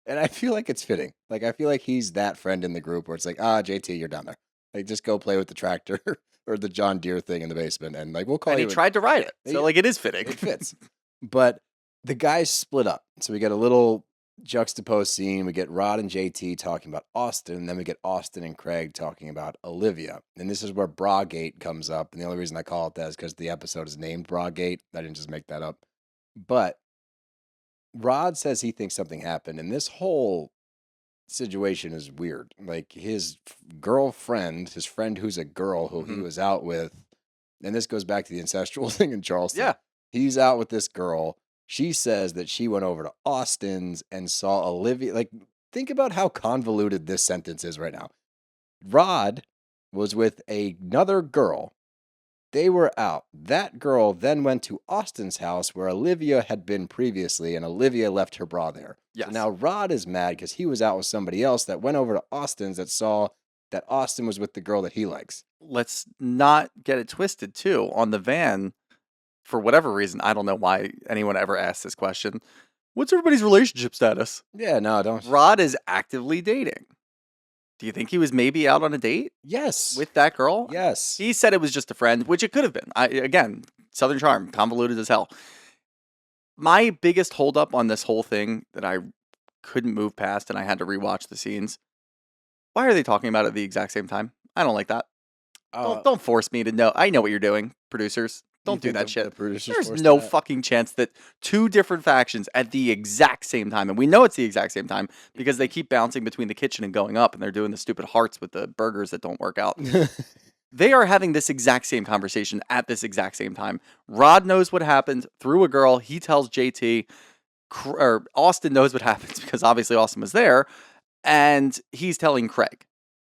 S2: And I feel like it's fitting. Like, I feel like he's that friend in the group where it's like, JT, you're down there. Like, just go play with the tractor or the John Deere thing in the basement. And, like, we'll call
S5: And
S2: you.
S5: he tried to ride it. So, like, it is fitting.
S2: It fits. But the guys split up. So we get a little juxtaposed scene. We get Rod and JT talking about Austen, and then we get Austen and Craig talking about Olivia. And this is where BraGate comes up. And the only reason I call it that is because the episode is named BraGate. I didn't just make that up. But Rod says he thinks something happened, and this whole situation is weird. Like, his girlfriend, his friend who's a girl who he was out with, and this goes back to the ancestral thing in Charleston.
S5: Yeah.
S2: He's out with this girl. She says that she went over to Austin's and saw Olivia. Like, think about how convoluted this sentence is right now. Rod was with another girl. They were out. That girl then went to Austin's house where Olivia had been previously, and Olivia left her bra there.
S5: Yes.
S2: So now Rod is mad because he was out with somebody else that went over to Austin's that saw that Austen was with the girl that he likes.
S5: Let's not get it twisted, too. On the van, for whatever reason, I don't know why anyone ever asked this question. What's everybody's relationship status?
S2: Yeah, no, don't.
S5: Rod is actively dating. Do you think he was maybe out on a date
S2: Yes.
S5: with that girl?
S2: Yes.
S5: He said it was just a friend, which it could have been. Again, Southern Charm, convoluted as hell. My biggest holdup on this whole thing that I couldn't move past and I had to rewatch the scenes. Why are they talking about it at the exact same time? I don't like that. Don't force me to know. I know what you're doing, producers. Don't do that shit. There's no fucking chance that two different factions at the exact same time, and we know it's the exact same time because they keep bouncing between the kitchen and going up, and they're doing the stupid hearts with the burgers that don't work out. They are having this exact same conversation at this exact same time. Rod knows what happened through a girl. He tells JT, or Austen knows what happens because obviously Austen was there, and he's telling Craig.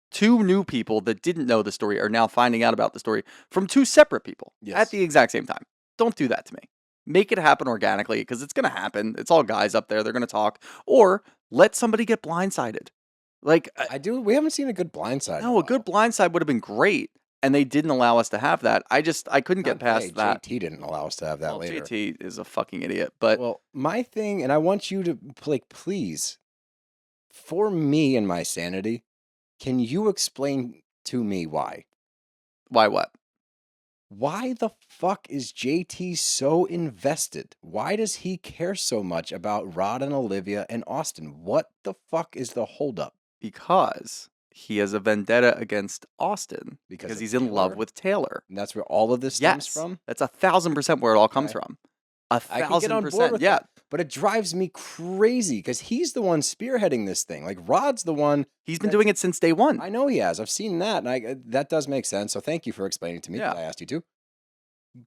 S5: Two new people that didn't know the story are now finding out about the story from two separate people at the exact same time. Don't do that to me. Make it happen organically because it's going to happen. It's all guys up there. They're going to talk. Or let somebody get blindsided. Like,
S2: we haven't seen a good blindside.
S5: No, a good blindside would have been great. And they didn't allow us to have that. I couldn't get past that.
S2: JT didn't allow us to have that later.
S5: JT is a fucking idiot. But
S2: well, my thing, and I want you to, like, please, for me and my sanity, can you explain to me why?
S5: Why what?
S2: Why the fuck is JT so invested? Why does he care so much about Rod and Olivia and Austen? What the fuck is the holdup?
S5: Because he has a vendetta against Austen because he's in love with Taylor.
S2: And that's where all of this stems from?
S5: That's 1,000% where it all comes from. 1,000%. Yeah.
S2: But it drives me crazy because he's the one spearheading this thing. Like, Rod's the one.
S5: He's been doing it since day one.
S2: I know he has. I've seen that, and that does make sense. So thank you for explaining to me because I asked you to.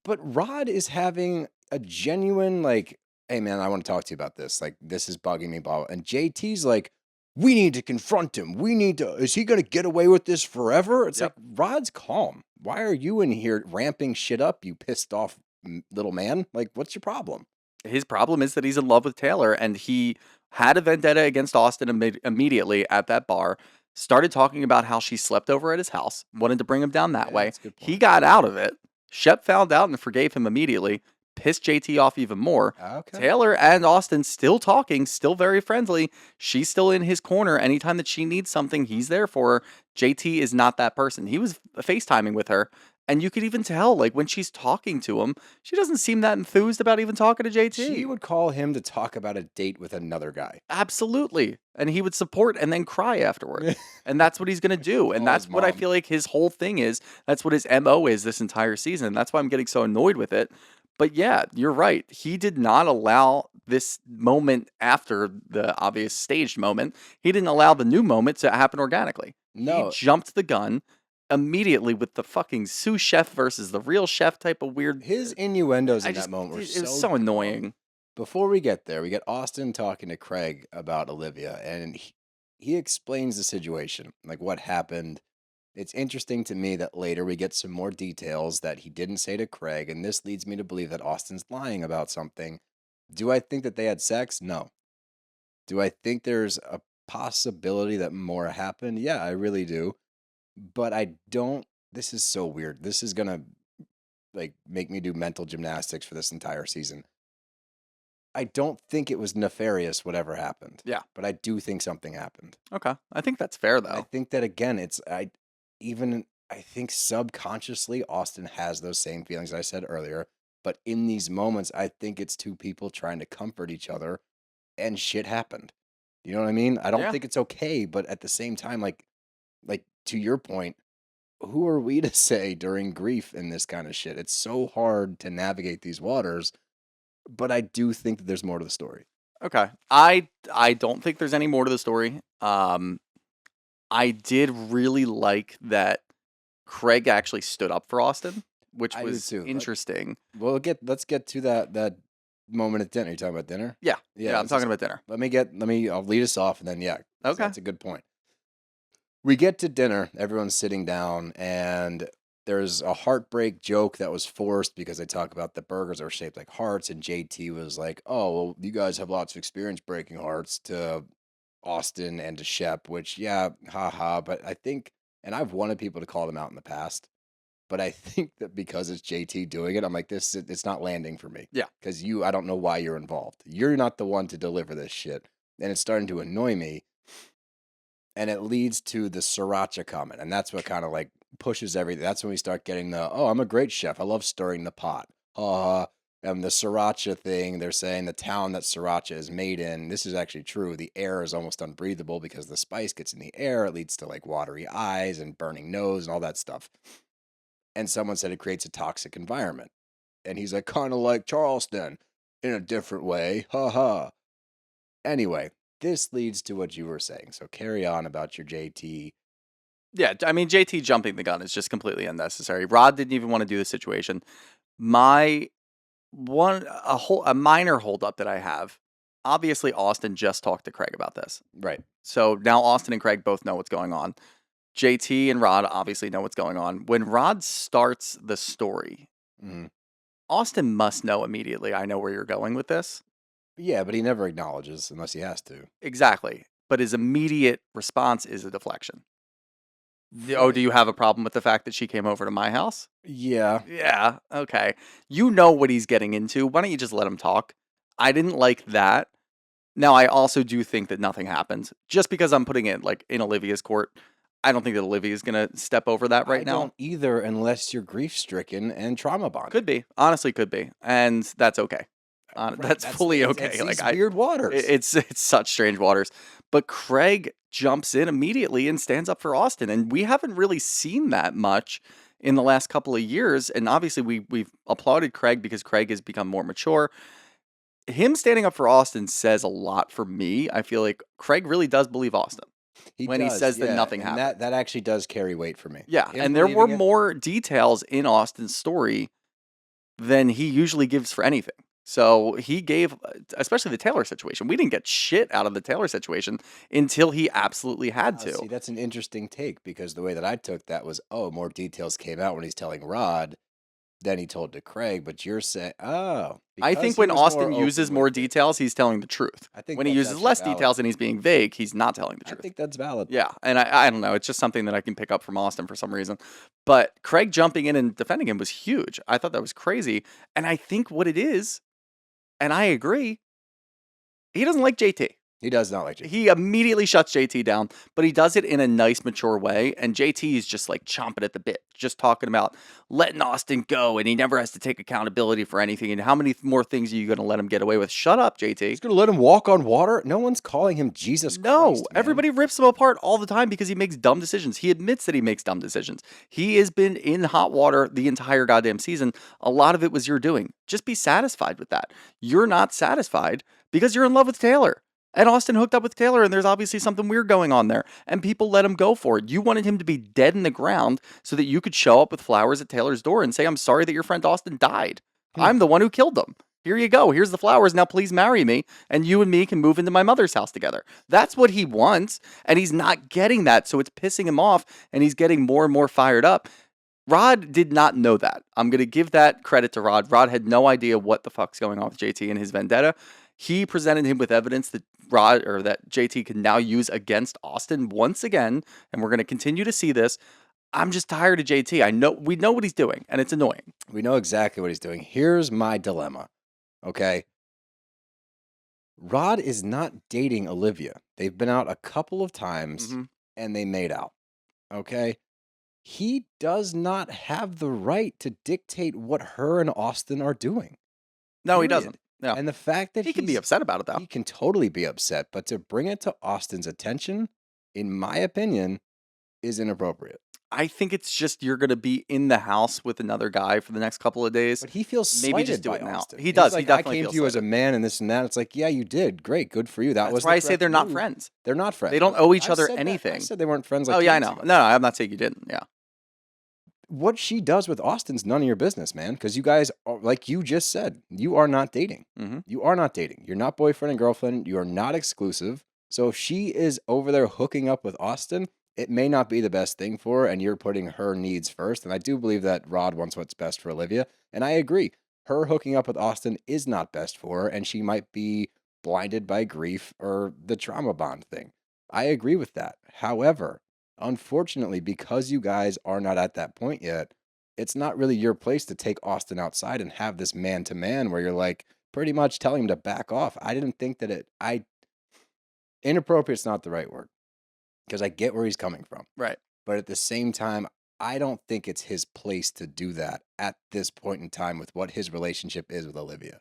S2: But Rod is having a genuine, like, hey, man, I want to talk to you about this. Like, this is bugging me, blah, blah. And JT's like, we need to confront him. Is he going to get away with this forever? It's like, Rod's calm. Why are you in here ramping shit up, you pissed off little man? Like, what's your problem?
S5: His problem is that he's in love with Taylor, and he had a vendetta against Austen immediately at that bar, started talking about how she slept over at his house, wanted to bring him down that way. He got out of it. Shep found out and forgave him immediately, pissed JT off even more.
S2: Okay.
S5: Taylor and Austen still talking, still very friendly. She's still in his corner. Anytime that she needs something, he's there for her. JT is not that person. He was FaceTiming with her. And you could even tell, like, when she's talking to him, she doesn't seem that enthused about even talking to JT.
S2: She would call him to talk about a date with another guy.
S5: Absolutely. And he would support and then cry afterward. And that's what he's going to do. And that's what I feel like his whole thing is. That's what his MO is this entire season. That's why I'm getting so annoyed with it. But yeah, you're right. He did not allow this moment after the obvious staged moment. He didn't allow the new moment to happen organically.
S2: No.
S5: He jumped the gun. immediately with the fucking sous chef versus the real chef type of weird.
S2: His innuendos in
S5: I just,
S2: that moment were
S5: it was
S2: so
S5: so
S2: dumb.
S5: annoying.
S2: Before we get there, we get Austen talking to Craig about Olivia, and he explains the situation, like what happened. It's interesting to me that later we get some more details that he didn't say to Craig, and this leads me to believe that Austen's lying about something. Do I think that they had sex? No. Do I think there's a possibility that more happened? Yeah, I really do. But I don't. This is so weird. This is gonna like make me do mental gymnastics for this entire season. I don't think it was nefarious whatever happened.
S5: Yeah.
S2: But I do think something happened.
S5: Okay. I think that's fair,
S2: I
S5: though.
S2: think that again, I think subconsciously Austen has those same feelings I said earlier. But in these moments, I think it's two people trying to comfort each other, and shit happened. You know what I mean? I don't
S5: Yeah.
S2: think it's okay, but at the same time, like to your point, who are we to say during grief in this kind of shit? It's so hard to navigate these waters, but I do think that there's more to the story.
S5: Okay. I don't think there's any more to the story. I did really like that Craig actually stood up for Austen, which
S2: I did
S5: was
S2: too.
S5: interesting.
S2: Well, let's get to that moment at dinner. You talking about dinner?
S5: Yeah. I'm
S2: let's
S5: talking
S2: just-
S5: about dinner.
S2: I'll lead us off, and then 'cause
S5: Okay.
S2: that's a good point. We get to dinner. Everyone's sitting down, and there's a heartbreak joke that was forced because they talk about the burgers are shaped like hearts, and JT was like, "Oh, well, you guys have lots of experience breaking hearts," to Austen and to Shep, which, yeah, haha. But I think, and I've wanted people to call them out in the past, but I think that because it's JT doing it, I'm like, it's not landing for me.
S5: Yeah.
S2: Because I don't know why you're involved. You're not the one to deliver this shit. And it's starting to annoy me. And it leads to the sriracha comment. And that's what kind of like pushes everything. That's when we start getting I'm a great chef. I love stirring the pot. And the sriracha thing, they're saying the town that sriracha is made in, this is actually true. The air is almost unbreathable because the spice gets in the air. It leads to like watery eyes and burning nose and all that stuff. And someone said it creates a toxic environment. And he's like, kind of like Charleston in a different way. Anyway, this leads to what you were saying. So carry on about your JT.
S5: Yeah, I mean, JT jumping the gun is just completely unnecessary. Rod didn't even want to do the situation. A minor holdup that I have. Obviously, Austen just talked to Craig about this.
S2: Right.
S5: So now Austen and Craig both know what's going on. JT and Rod obviously know what's going on. When Rod starts the story, Austen must know immediately, I know where you're going with this.
S2: Yeah, but he never acknowledges unless he has to.
S5: Exactly. But his immediate response is a deflection. Oh, do you have a problem with the fact that she came over to my house?
S2: Yeah.
S5: Yeah, okay. You know what he's getting into. Why don't you just let him talk? I didn't like that. Now, I also do think that nothing happens. Just because I'm putting it like in Olivia's court, I don't think that Olivia is going to step over that right now.
S2: I don't either, unless you're grief-stricken and trauma bonded.
S5: Could be. Honestly, could be. And that's okay.
S2: Right,
S5: that's fully okay.
S2: It's
S5: like
S2: these weird waters.
S5: It's such strange waters. But Craig jumps in immediately and stands up for Austen, and we haven't really seen that much in the last couple of years. And obviously, we've applauded Craig because Craig has become more mature. Him standing up for Austen says a lot for me. I feel like Craig really does believe Austen
S2: He
S5: says that
S2: yeah,
S5: nothing
S2: and
S5: happened.
S2: That actually does carry weight for me.
S5: Yeah,
S2: Him
S5: and there were
S2: believing it-
S5: more details in Austen's story than he usually gives for anything. So he gave, especially the Taylor situation. We didn't get shit out of the Taylor situation until he absolutely had to.
S2: See, that's an interesting take because the way that I took that was, more details came out when he's telling Rod than he told to Craig. But you're saying,
S5: I
S2: because
S5: think
S2: he
S5: when
S2: was more
S5: Austen
S2: open
S5: uses
S2: with
S5: more
S2: it.
S5: details, he's telling the truth.
S2: I think
S5: When he
S2: that's
S5: uses
S2: actually
S5: less
S2: valid.
S5: details and he's being vague, he's not telling the
S2: I
S5: truth.
S2: think that's valid.
S5: Yeah, and I don't know. It's just something that I can pick up from Austen for some reason. But Craig jumping in and defending him was huge. I thought that was crazy. And I think what it is, and I agree, he doesn't like JT.
S2: He does not like you.
S5: He immediately shuts JT down, but he does it in a nice, mature way. And JT is just like chomping at the bit, just talking about letting Austen go, and he never has to take accountability for anything. And how many more things are you going to let him get away with? Shut up, JT.
S2: He's going to let him walk on water? No one's calling him Jesus
S5: No,
S2: Christ, man.
S5: everybody rips him apart all the time because he makes dumb decisions. He admits that he makes dumb decisions. He has been in hot water the entire goddamn season. A lot of it was your doing. Just be satisfied with that. You're not satisfied because you're in love with Taylor. And Austen hooked up with Taylor, and there's obviously something weird going on there. And people let him go for it. You wanted him to be dead in the ground so that you could show up with flowers at Taylor's door and say, I'm sorry that your friend Austen died. I'm the one who killed him. Here you go. Here's the flowers. Now please marry me, and you and me can move into my mother's house together. That's what he wants, and he's not getting that, so it's pissing him off, and he's getting more and more fired up. Rod did not know that. I'm going to give that credit to Rod. Rod had no idea what the fuck's going on with JT and his vendetta. He presented him with evidence that that JT can now use against Austen once again, and we're going to continue to see this. I'm just tired of JT. We know what he's doing, and it's annoying.
S2: We know exactly what he's doing. Here's my dilemma. Okay. Rod is not dating Olivia. They've been out a couple of times and they made out. Okay. He does not have the right to dictate what her and Austen are doing.
S5: No, he doesn't. No.
S2: And the fact that
S5: he can be upset about it, though.
S2: He can totally be upset, but to bring it to Austen's attention, in my opinion, is inappropriate.
S5: I think it's just you're going to be in the house with another guy for the next couple of days.
S2: But he feels slighted
S5: maybe just do
S2: by
S5: it now.
S2: Austen.
S5: He does.
S2: Like,
S5: he definitely
S2: I came
S5: feels
S2: to you as a
S5: slighted.
S2: man and this and that. It's like, yeah, you did. Great. Good for you.
S5: That's why I say they're not friends.
S2: They're not friends.
S5: They don't owe each
S2: I've
S5: other
S2: said that.
S5: anything.
S2: I said they weren't friends. Like
S5: oh, yeah, I know. No, I'm not saying you didn't. Yeah.
S2: What she does with Austen's none of your business, man. Because you guys, are, like you just said, you are not dating. You are not dating. You're not boyfriend and girlfriend. You are not exclusive. So if she is over there hooking up with Austen, it may not be the best thing for her, and you're putting her needs first. And I do believe that Rod wants what's best for Olivia. And I agree. Her hooking up with Austen is not best for her, and she might be blinded by grief or the trauma bond thing. I agree with that. However, unfortunately, because you guys are not at that point yet, it's not really your place to take Austen outside and have this man-to-man where you're like pretty much telling him to back off. I didn't think that inappropriate's not the right word. Because I get where he's coming from.
S5: Right.
S2: But at the same time, I don't think it's his place to do that at this point in time with what his relationship is with Olivia.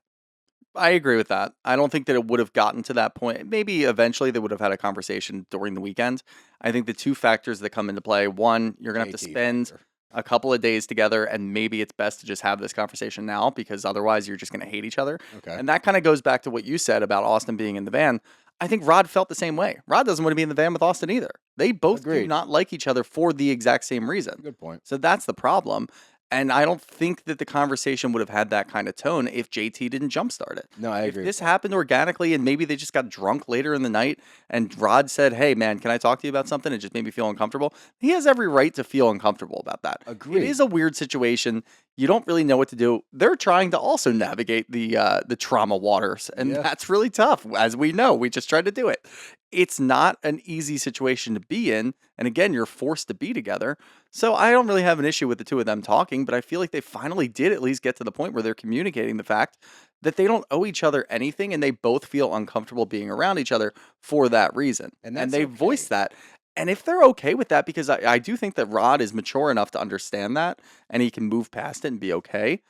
S5: I agree with that. I don't think that it would have gotten to that point. Maybe eventually they would have had a conversation during the weekend. I think the two factors that come into play, one, you're going to have to spend a couple of days together, and maybe it's best to just have this conversation now because otherwise you're just going to hate each other.
S2: Okay.
S5: And that kind of goes back to what you said about Austen being in the van. I think Rod felt the same way. Rod doesn't want to be in the van with Austen either. They both do not like each other for the exact same reason.
S2: Good point.
S5: So that's the problem. And I don't think that the conversation would have had that kind of tone if JT didn't jumpstart it.
S2: No, I agree.
S5: If this happened organically and maybe they just got drunk later in the night and Rod said, hey, man, can I talk to you about something? It just made me feel uncomfortable. He has every right to feel uncomfortable about that.
S2: Agreed.
S5: It is a weird situation. You don't really know what to do. They're trying to also navigate the trauma waters, and that's really tough. As we know, we just tried to do it. It's not an easy situation to be in. And again, you're forced to be together. So I don't really have an issue with the two of them talking, but I feel like they finally did at least get to the point where they're communicating the fact that they don't owe each other anything and they both feel uncomfortable being around each other for that reason. And they voiced that. And if they're okay with that, because I do think that Rod is mature enough to understand that and he can move past it and be okay.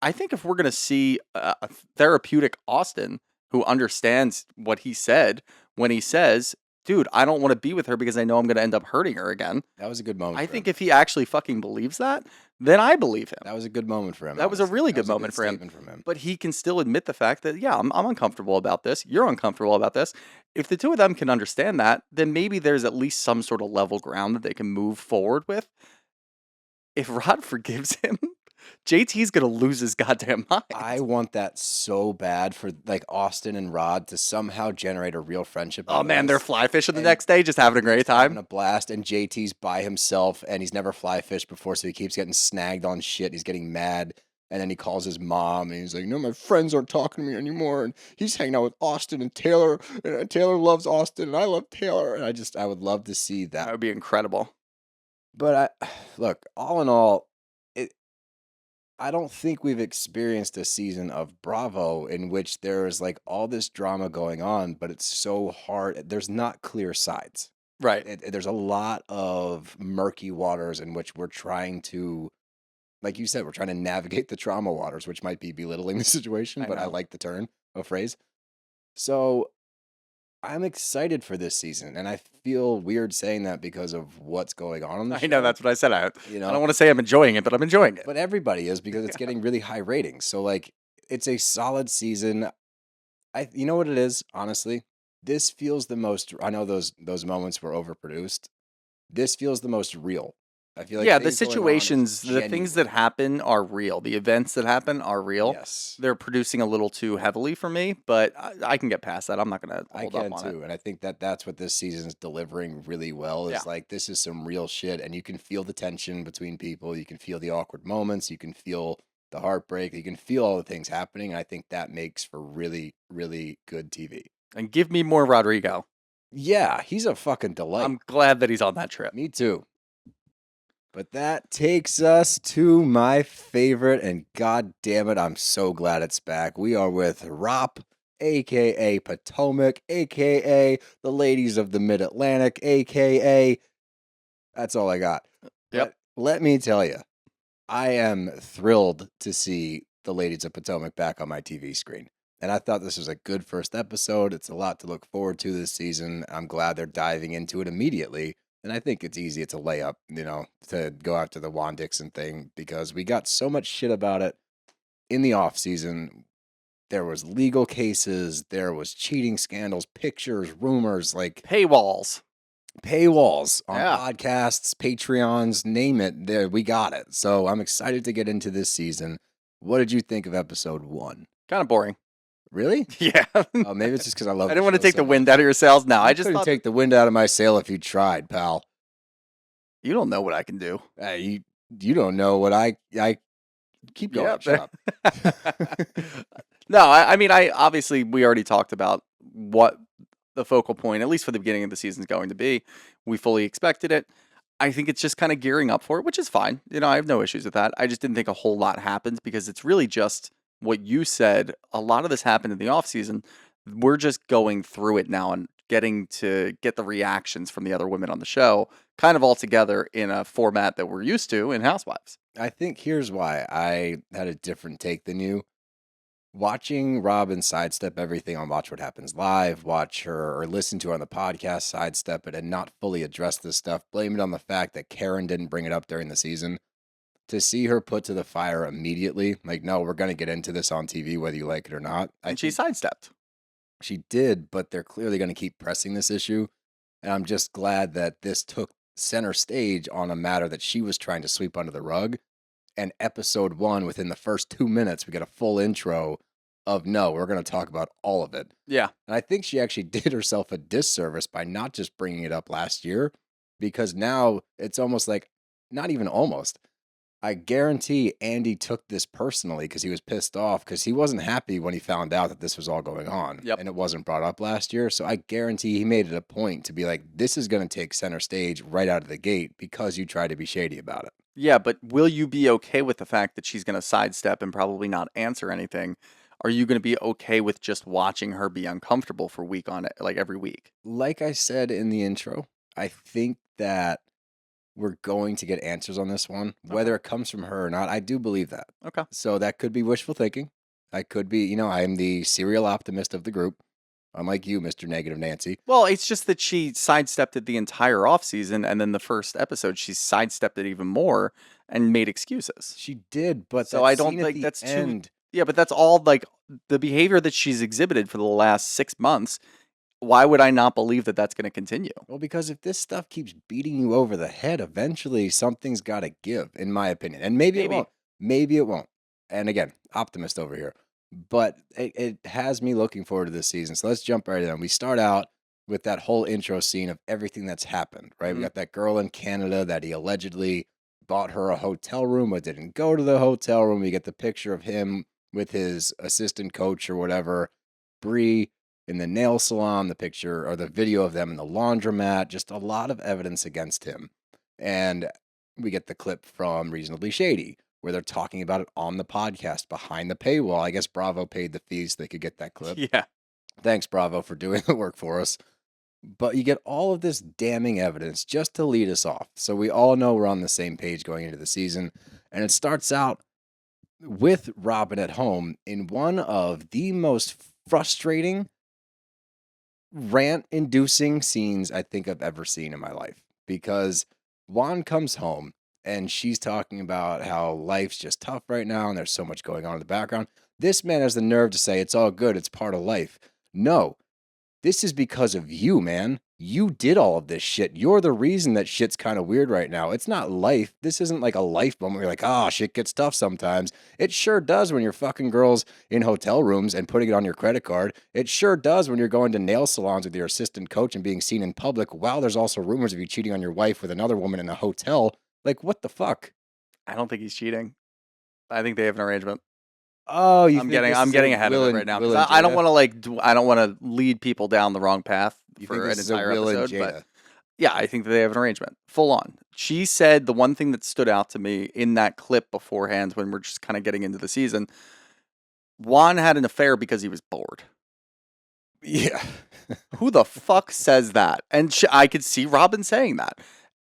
S5: I think if we're going to see a therapeutic Austen who understands what he said when he says, dude, I don't want to be with her because I know I'm going to end up hurting her again.
S2: That was a good moment.
S5: I think if he actually fucking believes that, then I believe him.
S2: That was a good moment for him.
S5: That was a really good moment for him. But he can still admit the fact that, yeah, I'm uncomfortable about this. You're uncomfortable about this. If the two of them can understand that, then maybe there's at least some sort of level ground that they can move forward with. If Rod forgives him, JT's gonna lose his goddamn mind.
S2: I want that so bad for like Austen and Rod to somehow generate a real friendship.
S5: Oh man, they're fly fishing the next day, just having a great time,
S2: having a blast. And JT's by himself, and he's never fly fished before, so he keeps getting snagged on shit. He's getting mad, and then he calls his mom, and he's like, "No, my friends aren't talking to me anymore." And he's hanging out with Austen and Taylor, and Taylor loves Austen, and I love Taylor. And I would love to see that.
S5: That would be incredible.
S2: But look, all in all, I don't think we've experienced a season of Bravo in which there is like all this drama going on, but it's so hard. There's not clear sides.
S5: Right.
S2: There's a lot of murky waters in which we're trying to, like you said, we're trying to navigate the trauma waters, which might be belittling the situation, but I like the turn of phrase. So I'm excited for this season, and I feel weird saying that because of what's going on the show.
S5: I know, that's what I said. I
S2: You
S5: don't
S2: know,
S5: want to say I'm enjoying it, but I'm enjoying it.
S2: but everybody is because it's getting really high ratings. So like, it's a solid season. You know what it is, honestly? this feels the most. I know those moments were overproduced. This feels the most real. I feel like
S5: Yeah, the
S2: things going on is
S5: situations, the things that
S2: genuine.
S5: happen are real. The events that happen are real.
S2: Yes,
S5: They're producing a little too heavily for me, but I can get past that. I'm not going to
S2: I
S5: hold up
S2: can
S5: on it.
S2: too, and I think that that's what this season's delivering really well.
S5: Yeah.
S2: Is like this is some real shit, and you can feel the tension between people. You can feel the awkward moments. You can feel the heartbreak. You can feel all the things happening. And I think that makes for really, really good TV.
S5: And give me more Rodrigo.
S2: Yeah, he's a fucking delight.
S5: I'm glad that he's on that trip.
S2: Me too. But that takes us to my favorite, and god damn it, I'm so glad it's back. We are with RHOP, aka Potomac, aka the ladies of the Mid-Atlantic, aka that's all I got.
S5: Yep.
S2: But let me tell you, I am thrilled to see the ladies of Potomac back on my TV screen. And I thought this was a good first episode. It's a lot to look forward to this season. I'm glad they're diving into it immediately. And I think it's easy. It's a layup, to go after the Juan Dixon thing because we got so much shit about it in the off season. There was legal cases, there was cheating scandals, pictures, rumors, like
S5: Paywalls.
S2: paywalls on
S5: Yeah.
S2: podcasts, Patreons, name it. There, we got it. So I'm excited to get into this season. What did you think of episode 1?
S5: Kind of boring.
S2: Really?
S5: Yeah.
S2: Oh, maybe it's just because I love.
S5: I didn't want to take the wind out of your sails. No, I just
S2: couldn't
S5: thought
S2: take the wind out of my sail if you tried, pal.
S5: you don't know what I can do.
S2: You don't know what I keep going.
S5: Yep.
S2: Shut up.
S5: No, I mean, obviously we already talked about what the focal point, at least for the beginning of the season, is going to be. We fully expected it. I think it's just kind of gearing up for it, which is fine. I have no issues with that. I just didn't think a whole lot happens because it's really just what you said. A lot of this happened in the off season. We're just going through it now and getting to get the reactions from the other women on the show kind of all together in a format that we're used to in Housewives.
S2: I think here's why I had a different take than you. Watching Robin sidestep everything on Watch What Happens Live, watch her or listen to her on the podcast sidestep it and not fully address this stuff, blame it on the fact that Karen didn't bring it up during the season. To see her put to the fire immediately, like, no, we're going to get into this on TV whether you like it or not.
S5: And she sidestepped.
S2: She did, but they're clearly going to keep pressing this issue. And I'm just glad that this took center stage on a matter that she was trying to sweep under the rug. And episode 1, within the first 2 minutes, we get a full intro of, no, we're going to talk about all of it.
S5: Yeah.
S2: And I think she actually did herself a disservice by not just bringing it up last year, because now it's almost like, not even almost, I guarantee Andy took this personally because he was pissed off because he wasn't happy when he found out that this was all going on.
S5: Yep.
S2: And it wasn't brought up last year. So I guarantee he made it a point to be like, this is going to take center stage right out of the gate because you tried to be shady about it.
S5: Yeah, but will you be okay with the fact that she's going to sidestep and probably not answer anything? Are you going to be okay with just watching her be uncomfortable for every week?
S2: Like I said in the intro, I think that we're going to get answers on this one, whether it comes from her or not. I do believe that.
S5: Okay.
S2: So that could be wishful thinking. I could be, I am the serial optimist of the group. Unlike you, Mr. Negative Nancy.
S5: Well, it's just that she sidestepped it the entire offseason, and then the first episode, she sidestepped it even more and made excuses.
S2: She did, but
S5: So I don't think that's too. Yeah, but that's all the behavior that she's exhibited for the last 6 months. Why would I not believe that that's going to continue?
S2: Well, because if this stuff keeps beating you over the head, eventually something's got to give, in my opinion. And maybe it won't. Maybe it won't. And again, optimist over here. But it has me looking forward to this season. So let's jump right in. We start out with that whole intro scene of everything that's happened, right?
S5: Mhm.
S2: We got that girl in Canada that he allegedly bought her a hotel room but didn't go to the hotel room. We get the picture of him with his assistant coach or whatever, Bree, in the nail salon, the picture or the video of them in the laundromat, just a lot of evidence against him. And we get the clip from Reasonably Shady, where they're talking about it on the podcast behind the paywall. I guess Bravo paid the fees so they could get that clip.
S5: Yeah.
S2: Thanks, Bravo, for doing the work for us. But you get all of this damning evidence just to lead us off. So we all know we're on the same page going into the season. And it starts out with Robyn at home in one of the most frustrating, rant-inducing scenes I think I've ever seen in my life. Because Juan comes home and she's talking about how life's just tough right now and there's so much going on in the background. This man has the nerve to say it's all good, it's part of life. No, this is because of you, man. You did all of this shit. You're the reason that shit's kind of weird right now. It's not life. This isn't like a life moment where you're like, oh, shit gets tough sometimes. It sure does when you're fucking girls in hotel rooms and putting it on your credit card. It sure does when you're going to nail salons with your assistant coach and being seen in public. Wow, there's also rumors of you cheating on your wife with another woman in a hotel. Like, what the fuck?
S5: I don't think he's cheating. I think they have an arrangement.
S2: Oh,
S5: I'm getting ahead of it right now because I don't want to I don't want to lead people down the wrong path for an entire episode. But yeah, I think that they have an arrangement, full on. She said the one thing that stood out to me in that clip beforehand when we're just kind of getting into the season, Juan had an affair because he was bored.
S2: Yeah.
S5: Who the fuck says that? And I could see Robyn saying that.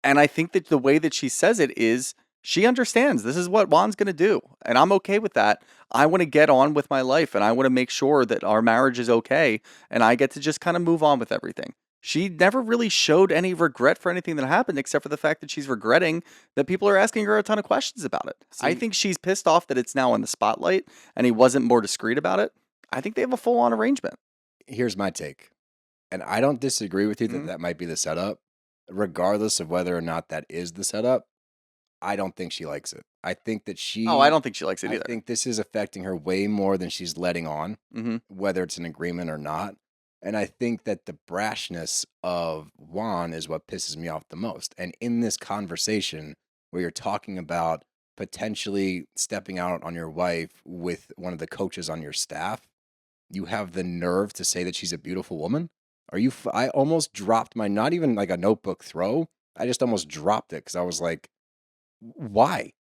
S5: And I think that the way that she says it is she understands this is what Juan's going to do. And I'm okay with that. I want to get on with my life and I want to make sure that our marriage is okay. And I get to just kind of move on with everything. She never really showed any regret for anything that happened, except for the fact that she's regretting that people are asking her a ton of questions about it. I think she's pissed off that it's now in the spotlight and he wasn't more discreet about it. I think they have a full-on arrangement.
S2: Here's my take. And I don't disagree with you that that might be the setup. Regardless of whether or not that is the setup, I don't think she likes it. I think that she...
S5: Oh, I don't think she likes it either.
S2: I think this is affecting her way more than she's letting on, whether it's an agreement or not. And I think that the brashness of Juan is what pisses me off the most. And in this conversation where you're talking about potentially stepping out on your wife with one of the coaches on your staff, you have the nerve to say that she's a beautiful woman? Are you... I almost dropped my... Not even like a notebook throw. I just almost dropped it because I was like, why?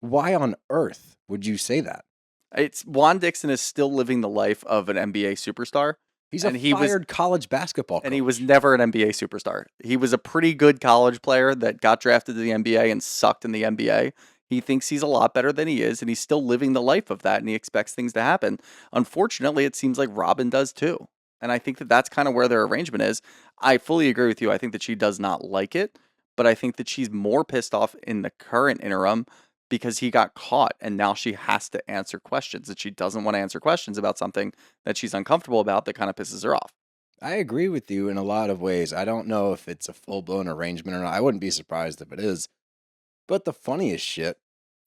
S2: Why on earth would you say that?
S5: It's Juan Dixon is still living the life of an NBA superstar.
S2: He's a fired college basketball coach.
S5: And he was never an NBA superstar. He was a pretty good college player that got drafted to the NBA and sucked in the NBA. He thinks he's a lot better than he is, and he's still living the life of that, and he expects things to happen. Unfortunately, it seems like Robyn does too. And I think that that's kind of where their arrangement is. I fully agree with you. I think that she does not like it, but I think that she's more pissed off in the current interim because he got caught and now she has to answer questions that she doesn't want to answer questions about something that she's uncomfortable about that kind of pisses her off.
S2: I agree with you in a lot of ways. I don't know if it's a full-blown arrangement or not. I wouldn't be surprised if it is. But the funniest shit,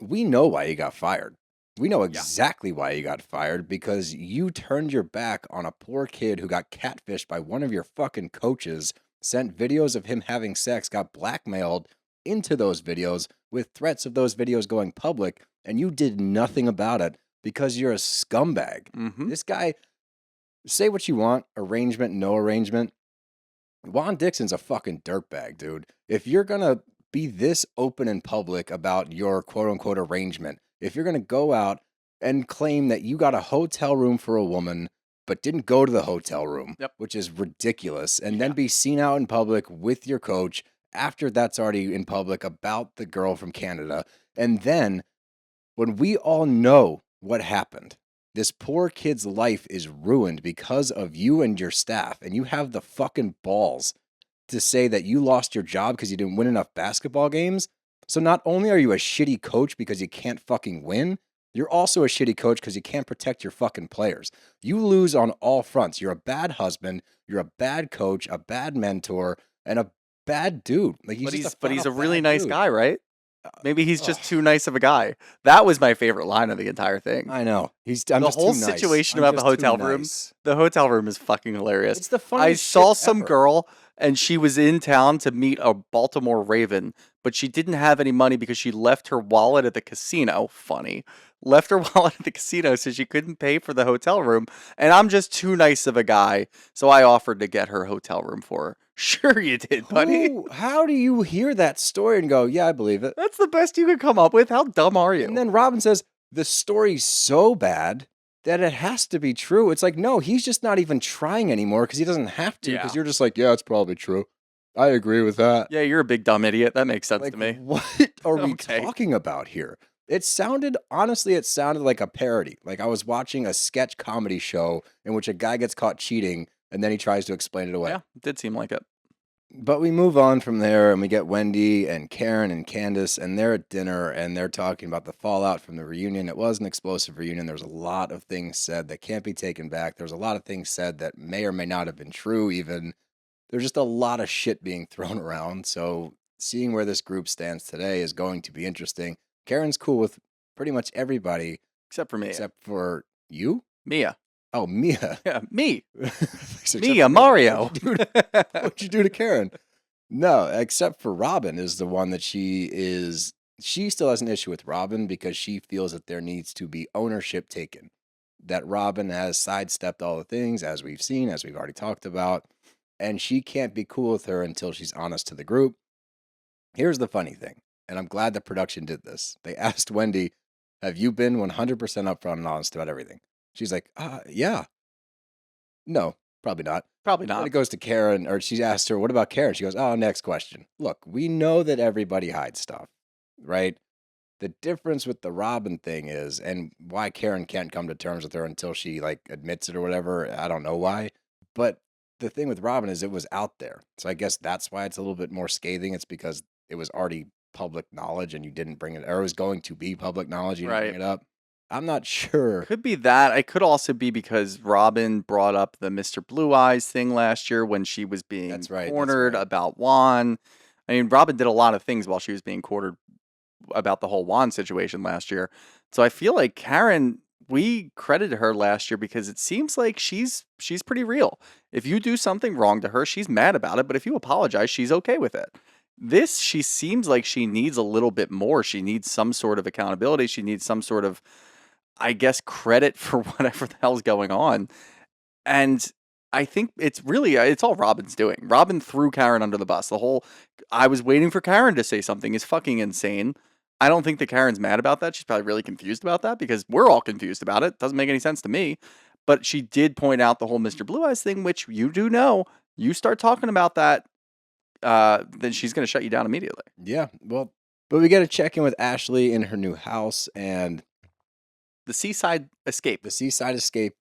S2: we know why he got fired. We know exactly why he got fired because you turned your back on a poor kid who got catfished by one of your fucking coaches, sent videos of him having sex, got blackmailed into those videos with threats of those videos going public, and you did nothing about it because you're a scumbag. This guy, say what you want, arrangement, no arrangement. Juan Dixon's a fucking dirtbag, dude. If you're going to be this open in public about your quote-unquote arrangement, if you're going to go out and claim that you got a hotel room for a woman but didn't go to the hotel room, which is ridiculous, and then be seen out in public with your coach after that's already in public about the girl from Canada, and then when we all know what happened, this poor kid's life is ruined because of you and your staff, and you have the fucking balls to say that you lost your job because you didn't win enough basketball games. So not only are you a shitty coach because you can't fucking win, you're also a shitty coach because you can't protect your fucking players. You lose on all fronts. You're a bad husband, you're a bad coach, a bad mentor, and a bad dude. Like
S5: but he's a really nice guy, right? Maybe he's just too nice of a guy. That was my favorite line of the entire thing.
S2: I know.
S5: The whole situation about the hotel room. The hotel room is fucking hilarious.
S2: It's the funniest
S5: I saw
S2: shit
S5: some
S2: ever.
S5: girl and she was in town to meet a Baltimore Raven, but she didn't have any money because she left her wallet at the casino. Funny. Left her wallet at the casino so she couldn't pay for the hotel room. And I'm just too nice of a guy, so I offered to get her hotel room for her. Sure you did, buddy.
S2: How do you hear that story and go, yeah, I believe it?
S5: That's the best you could come up with. How dumb are you?
S2: And then Robyn says, the story's so bad that it has to be true. It's like, no, he's just not even trying anymore because he doesn't have to, because you're just like, yeah, it's probably true. I agree with that.
S5: Yeah, you're a big dumb idiot. That makes sense
S2: Like,
S5: to me.
S2: What are we talking about here? Honestly, it sounded like a parody. Like I was watching a sketch comedy show in which a guy gets caught cheating and then he tries to explain it away.
S5: Yeah, it did seem like it.
S2: But we move on from there and we get Wendy and Karen and Candace, and they're at dinner and they're talking about the fallout from the reunion. It was an explosive reunion. There's a lot of things said that can't be taken back. There's a lot of things said that may or may not have been true, even. There's just a lot of shit being thrown around. So seeing where this group stands today is going to be interesting. Karen's cool with pretty much everybody
S5: Except for me.
S2: except for you.
S5: Mia.
S2: Oh, Mia.
S5: Yeah, me.
S2: Except
S5: Mia,
S2: for-
S5: Mario.
S2: What'd you do to Karen? No, except for Robyn is the one that she still has an issue with Robyn because she feels that there needs to be ownership taken. That Robyn has sidestepped all the things, as we've seen, as we've already talked about, and she can't be cool with her until she's honest to the group. Here's the funny thing, and I'm glad the production did this. They asked Wendy, have you been 100% upfront and honest about everything? She's like, yeah. No, probably not.
S5: Probably
S2: Then
S5: not.
S2: it goes to Karen, or she asked her, what about Karen? She goes, oh, next question. Look, we know that everybody hides stuff, right? The difference with the Robyn thing is, and why Karen can't come to terms with her until she like admits it or whatever, I don't know why. But the thing with Robyn is it was out there. So I guess that's why it's a little bit more scathing. It's because it was already public knowledge and you didn't bring it, or it was going to be public knowledge, you didn't bring it up. I'm not sure.
S5: Could be that. It could also be because Robyn brought up the Mr. Blue Eyes thing last year when she was being
S2: That's right, that's
S5: cornered
S2: right.
S5: about Juan. I mean, Robyn did a lot of things while she was being cornered about the whole Juan situation last year. So I feel like Karen, we credited her last year because it seems like she's pretty real. If you do something wrong to her, she's mad about it, but if you apologize, she's okay with it. This, she seems like she needs a little bit more. She needs some sort of accountability. She needs some sort of, I guess, credit for whatever the hell's going on. And I think it's all Robyn's doing. Robyn threw Karen under the bus. I was waiting for Karen to say something is fucking insane. I don't think that Karen's mad about that. She's probably really confused about that because we're all confused about it. Doesn't make any sense to me. But she did point out the whole Mr. Blue Eyes thing, which you do know. You start talking about that, then she's going to shut you down immediately.
S2: Yeah, well, but we got to check in with Ashley in her new house and
S5: The Seaside Escape.
S2: the Seaside Escape.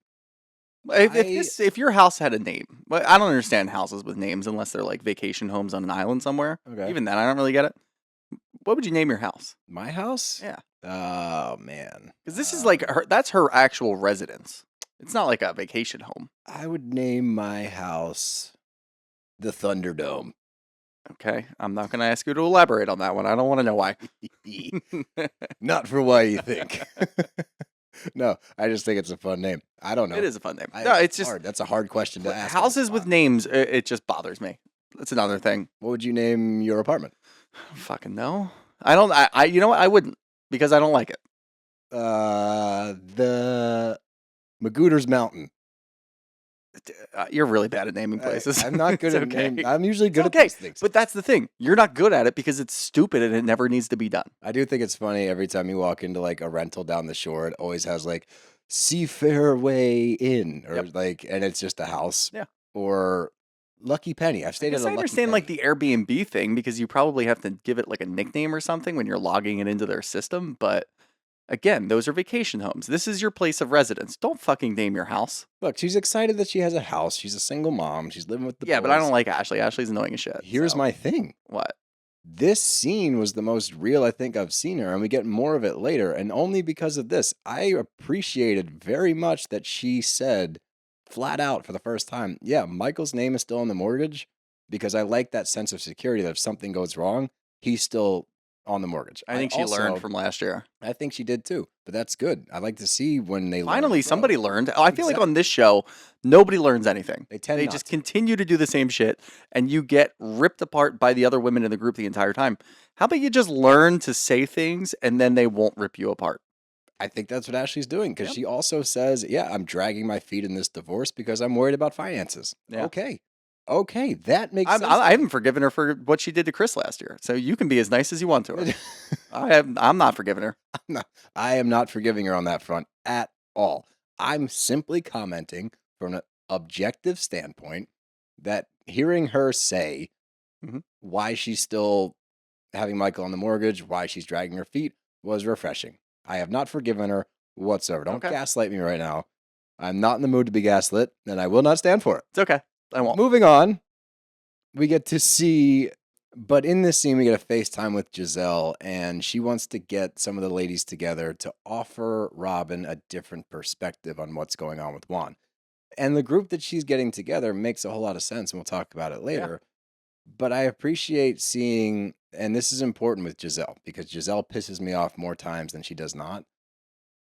S5: If your house had a name, but I don't understand houses with names unless they're like vacation homes on an island somewhere.
S2: Okay.
S5: Even then, I don't really get it. What would you name your house?
S2: My house?
S5: Yeah.
S2: Oh, man.
S5: Because this is like that's her actual residence. It's not like a vacation home.
S2: I would name my house the Thunderdome.
S5: Okay. I'm not going to ask you to elaborate on that one. I don't want to know why.
S2: Not for why you think. No, I just think it's a fun name. I don't know.
S5: It is a fun name. No, it's just
S2: hard. That's a hard question to ask. on the
S5: houses with
S2: spot.
S5: names. It just bothers me. That's another thing.
S2: What would you name your apartment?
S5: Fucking no. I don't. I you know what? I wouldn't because I don't like it.
S2: The Magooter's Mountain.
S5: You're really bad at naming places.
S2: I'm not good
S5: It's
S2: at
S5: okay.
S2: naming. I'm usually good
S5: It's
S2: at
S5: okay,
S2: these things.
S5: but that's the thing. You're not good at it because it's stupid and it never needs to be done.
S2: I do think it's funny every time you walk into like a rental down the shore, it always has like Seafairway Inn or
S5: Yep.
S2: like, and it's just a house.
S5: Yeah.
S2: Or Lucky Penny. I've stayed at a
S5: I
S2: Lucky
S5: understand like
S2: Penny.
S5: the Airbnb thing because you probably have to give it like a nickname or something when you're logging it into their system. But again, those are vacation homes. This is your place of residence. Don't fucking name your house.
S2: Look, she's excited that she has a house. She's a single mom. She's living with the
S5: Yeah, but I
S2: boys.
S5: don't like Ashley. Ashley's annoying as shit.
S2: Here's
S5: so-
S2: my thing.
S5: what?
S2: This scene was the most real I think I've seen her, and we get more of it later. And only because of this, I appreciated very much that she said flat out for the first time, yeah, Michael's name is still on the mortgage, because I like that sense of security that if something goes wrong, he's still on the mortgage.
S5: I think she learned from last year.
S2: I think she did too, but that's good. I like to see when they learn
S5: Finally,
S2: from.
S5: somebody learned. I feel like on this show, nobody learns anything.
S2: They tend
S5: They
S2: not
S5: just
S2: to.
S5: continue to do the same shit, and you get ripped apart by the other women in the group the entire time. How about you just learn to say things, and then they won't rip you apart?
S2: I think that's what Ashley's doing because
S5: Yep.
S2: she also says, yeah, I'm dragging my feet in this divorce because I'm worried about finances.
S5: Yeah.
S2: Okay, that makes sense.
S5: I haven't forgiven her for what she did to Chris last year, so you can be as nice as you want to her. I'm not forgiving her.
S2: I am not forgiving her on that front at all. I'm simply commenting from an objective standpoint that hearing her say
S5: Mhm.
S2: why she's still having Michael on the mortgage, why she's dragging her feet, was refreshing. I have not forgiven her whatsoever. Don't
S5: Okay.
S2: gaslight me right now. I'm not in the mood to be gaslit, and I will not stand for it.
S5: It's okay. I won't.
S2: Moving on. we get to see, but in this scene, we get a FaceTime with Gizelle, and she wants to get some of the ladies together to offer Robyn a different perspective on what's going on with Juan. And the group that she's getting together makes a whole lot of sense, and we'll talk about it later. But I appreciate seeing, and this is important with Gizelle, because Gizelle pisses me off more times than she does not.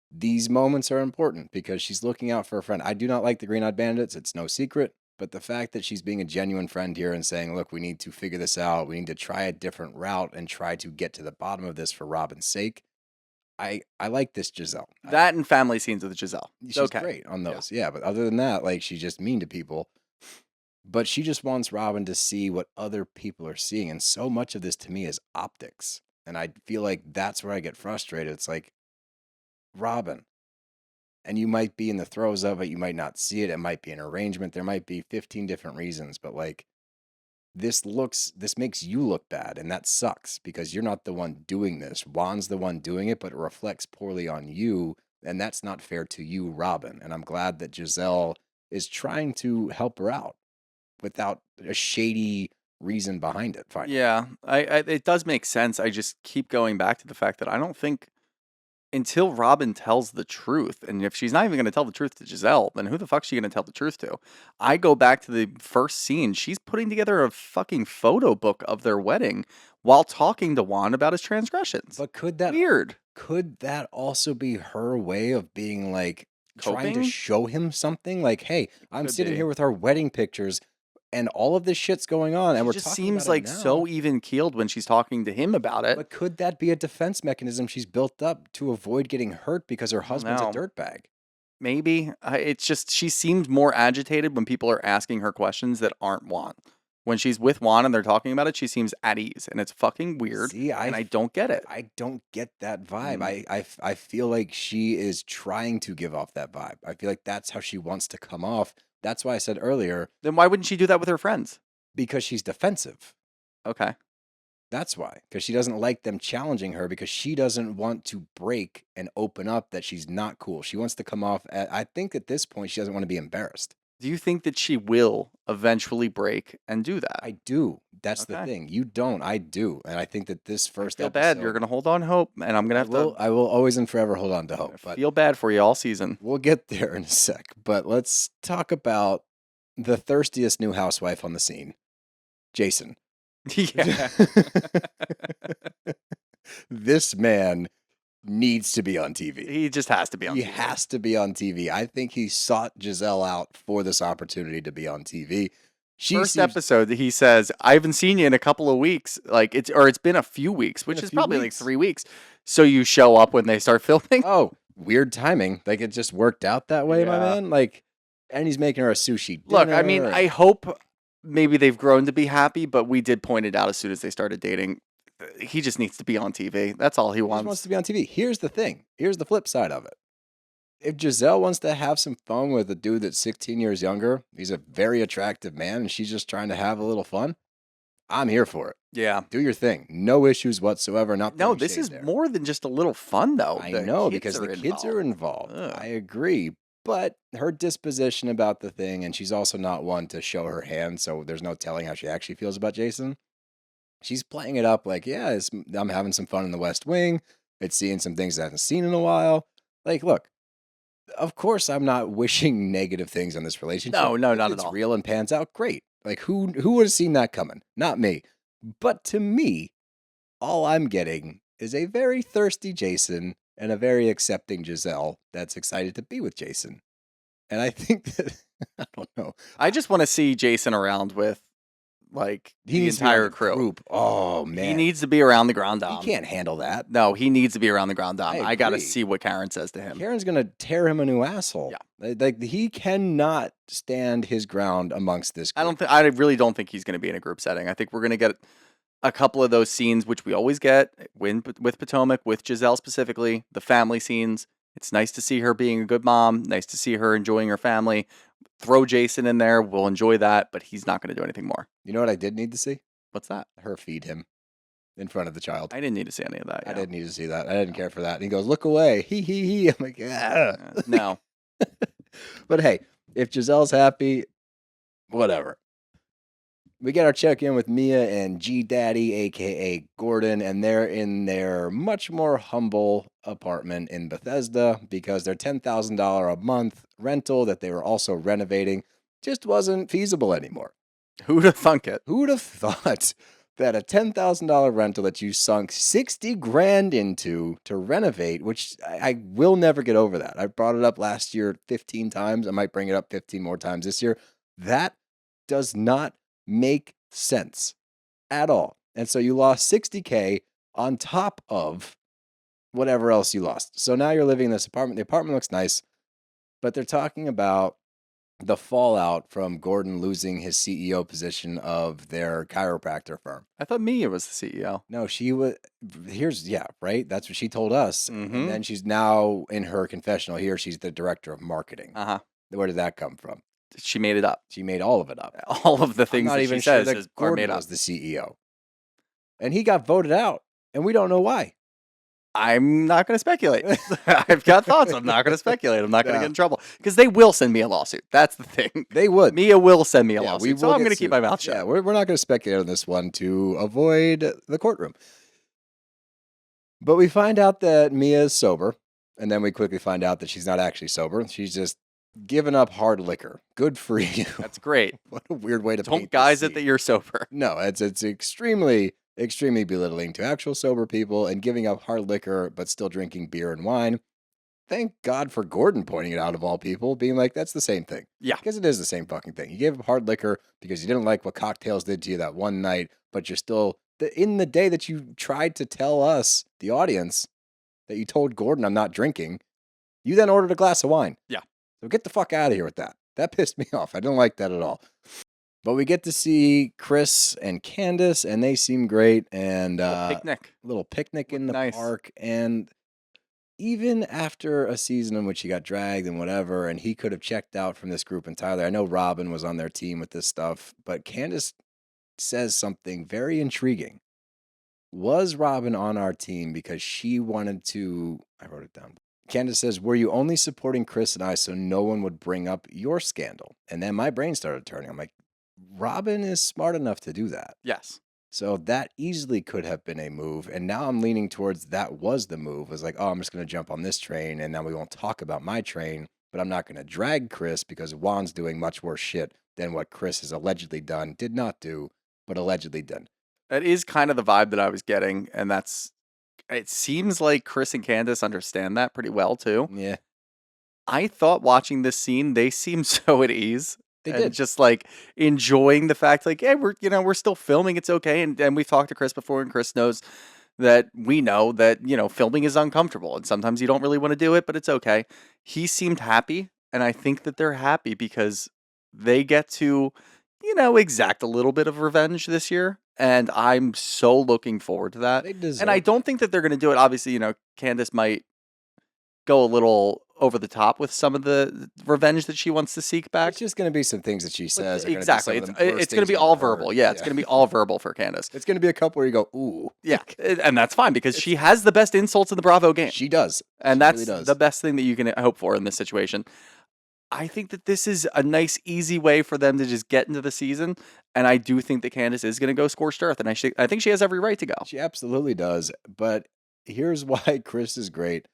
S2: These moments are important because she's looking out for a friend. I do not like the Green Eyed Bandits. It's no secret. But the fact that she's being a genuine friend here and saying, look, we need to figure this out. We need to try a different route and try to get to the bottom of this for Robyn's sake. I like this Gizelle.
S5: That and family scenes with Gizelle.
S2: She's
S5: Okay.
S2: great on those. Yeah, but other than that, like, she's just mean to people. But she just wants Robyn to see what other people are seeing. And so much of this to me is optics. And I feel like that's where I get frustrated. It's like, Robyn, and you might be in the throes of it. You might not see it. It might be an arrangement. There might be 15 different reasons. But like, this makes you look bad. And that sucks because you're not the one doing this. Juan's the one doing it, but it reflects poorly on you. And that's not fair to you, Robyn. And I'm glad that Gizelle is trying to help her out without a shady reason behind it. Fine.
S5: Yeah, it does make sense. I just keep going back to the fact that I don't think until Robyn tells the truth, and if she's not even going to tell the truth to Gizelle, then who the fuck's she going to tell the truth to? I go back to the first scene. She's putting together a fucking photo book of their wedding while talking to Juan about his transgressions.
S2: But could that also be her way of being like trying to
S5: Coping?
S2: show him something? Like, hey, I'm
S5: Could
S2: sitting
S5: be.
S2: here with our wedding pictures and all of this shit's going on, and
S5: She
S2: we're
S5: just
S2: talking
S5: seems
S2: about it
S5: like
S2: now.
S5: so even keeled when she's talking to him about it.
S2: But could that be a defense mechanism she's built up to avoid getting hurt because her husband's a
S5: know.
S2: dirtbag?
S5: Maybe. It's just she seems more agitated when people are asking her questions that aren't Juan. When she's with Juan and they're talking about it, she seems at ease, and it's fucking weird.
S2: See,
S5: and I don't get it.
S2: I don't get that vibe.
S5: Mm.
S2: I feel like she is trying to give off that vibe. I feel like that's how she wants to come off. That's why I said earlier,
S5: Then why wouldn't she do that with her friends?
S2: because she's defensive.
S5: Okay.
S2: That's why. Because she doesn't like them challenging her because she doesn't want to break and open up that she's not cool. She wants to come off I think at this point she doesn't want to be embarrassed.
S5: Do you think that she will eventually break and do that?
S2: I do. That's the
S5: Okay.
S2: thing. You don't. I do. And I think that this
S5: I
S2: first
S5: feel
S2: episode,
S5: bad. You're gonna hold on hope, and I'm gonna have to
S2: I will always and forever hold on to hope. But
S5: feel bad for you all season.
S2: we'll get there in a sec. But let's talk about the thirstiest new housewife on the scene, Jason.
S5: Yeah.
S2: This man needs to be on TV.
S5: He just has to be on.
S2: He
S5: TV.
S2: has to be on TV. I think he sought Gizelle out for this opportunity to be on TV.
S5: First episode, he says, "I haven't seen you in a couple of weeks. Like it's been a few weeks,
S2: been
S5: which
S2: a
S5: is
S2: few
S5: probably
S2: weeks.
S5: like 3 weeks. So you show up when they start filming.
S2: Oh, weird timing. Like it just worked out that way, my
S5: Yeah.
S2: man. Like, and he's making her a sushi
S5: Look, I mean,
S2: dinner.
S5: I hope maybe they've grown to be happy, but we did point it out as soon as they started dating. He just needs to be on TV. That's all he
S2: He just
S5: wants.
S2: wants to be on TV. Here's the thing. Here's the flip side of it. If Gizelle wants to have some fun with a dude that's 16 years younger, he's a very attractive man, and she's just trying to have a little fun, I'm here for it.
S5: Yeah.
S2: Do your thing. No issues whatsoever. Not
S5: No,
S2: throwing
S5: this
S2: shade
S5: is
S2: there.
S5: more than just a little fun, though.
S2: I
S5: The
S2: know,
S5: kids
S2: because the
S5: are
S2: kids are involved.
S5: Ugh.
S2: I agree. But her disposition about the thing, and she's also not one to show her hand, so there's no telling how she actually feels about Jason. She's playing it up like, yeah, I'm having some fun in the West Wing. It's seeing some things I haven't seen in a while. Like, look, of course I'm not wishing negative things on this relationship.
S5: No,
S2: If
S5: not at
S2: it's
S5: all.
S2: real and pans out, great. Like, who would have seen that coming? Not me. But to me, all I'm getting is a very thirsty Jason and a very accepting Gizelle that's excited to be with Jason. And I think that, I don't know.
S5: I just want to see Jason around with, like,
S2: He
S5: the
S2: needs to be on
S5: entire
S2: the
S5: crew.
S2: group. Oh, man.
S5: He needs to be around the ground dom.
S2: He can't handle that.
S5: No, he needs to be around the ground dom.
S2: I
S5: I got to
S2: agree.
S5: see what Karen says to him.
S2: Karen's going to tear him a new asshole.
S5: Yeah.
S2: Like, he cannot stand his ground amongst this group.
S5: I really don't think he's going to be in a group setting. I think we're going to get a couple of those scenes, which we always get with Potomac, with Gizelle specifically, the family scenes. It's nice to see her being a good mom. Nice to see her enjoying her family. Throw Jason in there. We'll enjoy that, but he's not going to do anything more.
S2: You know what I did need to see?
S5: What's that?
S2: Her feed him in front of the child.
S5: I didn't need to see any of that.
S2: I
S5: yeah.
S2: didn't need to see that. I didn't care for that. And he goes, look away. He. I'm like, yeah.
S5: No.
S2: But hey, if Giselle's happy, whatever. We get our check-in with Mia and G Daddy, aka Gordon, and they're in their much more humble apartment in Bethesda because their $10,000 a month rental that they were also renovating just wasn't feasible anymore.
S5: Who'd have thunk it?
S2: Who'd have thought that a $10,000 rental that you sunk 60 grand into to renovate, which I will never get over that. I brought it up last year 15 times. I might bring it up 15 more times this year. That does not make sense at all. And so you lost 60K on top of whatever else you lost. So now you're living in this apartment. The apartment looks nice, but they're talking about the fallout from Gordon losing his CEO position of their chiropractor firm.
S5: I thought Mia was the CEO.
S2: No, she was. Right? That's what she told us.
S5: Mhm.
S2: And then she's now in her confessional here. She's the director of marketing.
S5: Uh-huh.
S2: Where did that come from?
S5: She made it up.
S2: She made all of it up.
S5: All of the
S2: I'm
S5: things
S2: not
S5: that
S2: even
S5: she
S2: sure
S5: says
S2: that
S5: are
S2: Gordon
S5: made up.
S2: was the CEO, and he got voted out, and we don't know why.
S5: I'm not going to speculate. I've got thoughts. I'm not going to speculate. I'm not going to
S2: Yeah.
S5: get in trouble because they will send me a lawsuit. That's the thing.
S2: They would.
S5: Mia will send me a
S2: Yeah,
S5: lawsuit. So
S2: will
S5: I'm
S2: get
S5: going to keep
S2: sued.
S5: my mouth shut.
S2: Yeah, we're not going to speculate on this one to avoid the courtroom. But we find out that Mia is sober, and then we quickly find out that she's not actually sober. She's just given up hard liquor. Good for you.
S5: That's great.
S2: What a weird way to
S5: Don't
S2: paint
S5: guise
S2: this
S5: it that
S2: scene.
S5: you're sober.
S2: No, it's extremely belittling to actual sober people and giving up hard liquor but still drinking beer and wine. Thank God for Gordon pointing it out of all people, being like, that's the same thing.
S5: Yeah.
S2: Because it is the same fucking thing. You gave up hard liquor because you didn't like what cocktails did to you that one night, but you're still, in the day that you tried to tell us, the audience, that you told Gordon I'm not drinking, you then ordered a glass of wine.
S5: Yeah.
S2: So get the fuck out of here with that. That pissed me off. I don't like that at all. But we get to see Chris and Candace, and they seem great. And
S5: Picnic.
S2: little picnic in the
S5: Nice.
S2: park. And even after a season in which he got dragged and whatever, and he could have checked out from this group entirely. I know Robyn was on their team with this stuff, but Candace says something very intriguing. Was Robyn on our team because she wanted to... I wrote it down. Candace says, were you only supporting Chris and I so no one would bring up your scandal? And then my brain started turning. I'm like, Robyn is smart enough to do that.
S5: Yes.
S2: So that easily could have been a move. And now I'm leaning towards that was the move. It was like, oh, I'm just going to jump on this train and now we won't talk about my train, but I'm not going to drag Chris because Juan's doing much worse shit than what Chris has allegedly done, did not do, but allegedly done.
S5: That is kind of the vibe that I was getting. And it seems like Chris and Candace understand that pretty well too.
S2: Yeah.
S5: I thought watching this scene, they seemed so at ease.
S2: They
S5: and
S2: did.
S5: just like enjoying the fact, like, hey, we're still filming. It's okay. And we've talked to Chris before, and Chris knows that we know that, filming is uncomfortable and sometimes you don't really want to do it, but it's okay. He seemed happy. And I think that they're happy because they get to, exact a little bit of revenge this year. And I'm so looking forward to that.
S2: They deserve
S5: And I
S2: it.
S5: don't think that they're going to do it. Obviously, Candace might go a little over the top with some of the revenge that she wants to seek back.
S2: It's just going to be some things that she says. are gonna be
S5: Exactly.
S2: some of the worst
S5: It's going to
S2: things
S5: be all
S2: you've ever
S5: verbal.
S2: heard.
S5: Yeah, it's going to be all verbal for Candace.
S2: It's going to be a couple where you go, ooh.
S5: Yeah, and that's fine because she has the best insults in the Bravo game.
S2: She does.
S5: And
S2: She
S5: that's
S2: really does.
S5: the best thing that you can hope for in this situation. I think that this is a nice, easy way for them to just get into the season. And I do think that Candace is going to go scorched earth. And I think she has every right to go.
S2: She absolutely does. But here's why Chris is great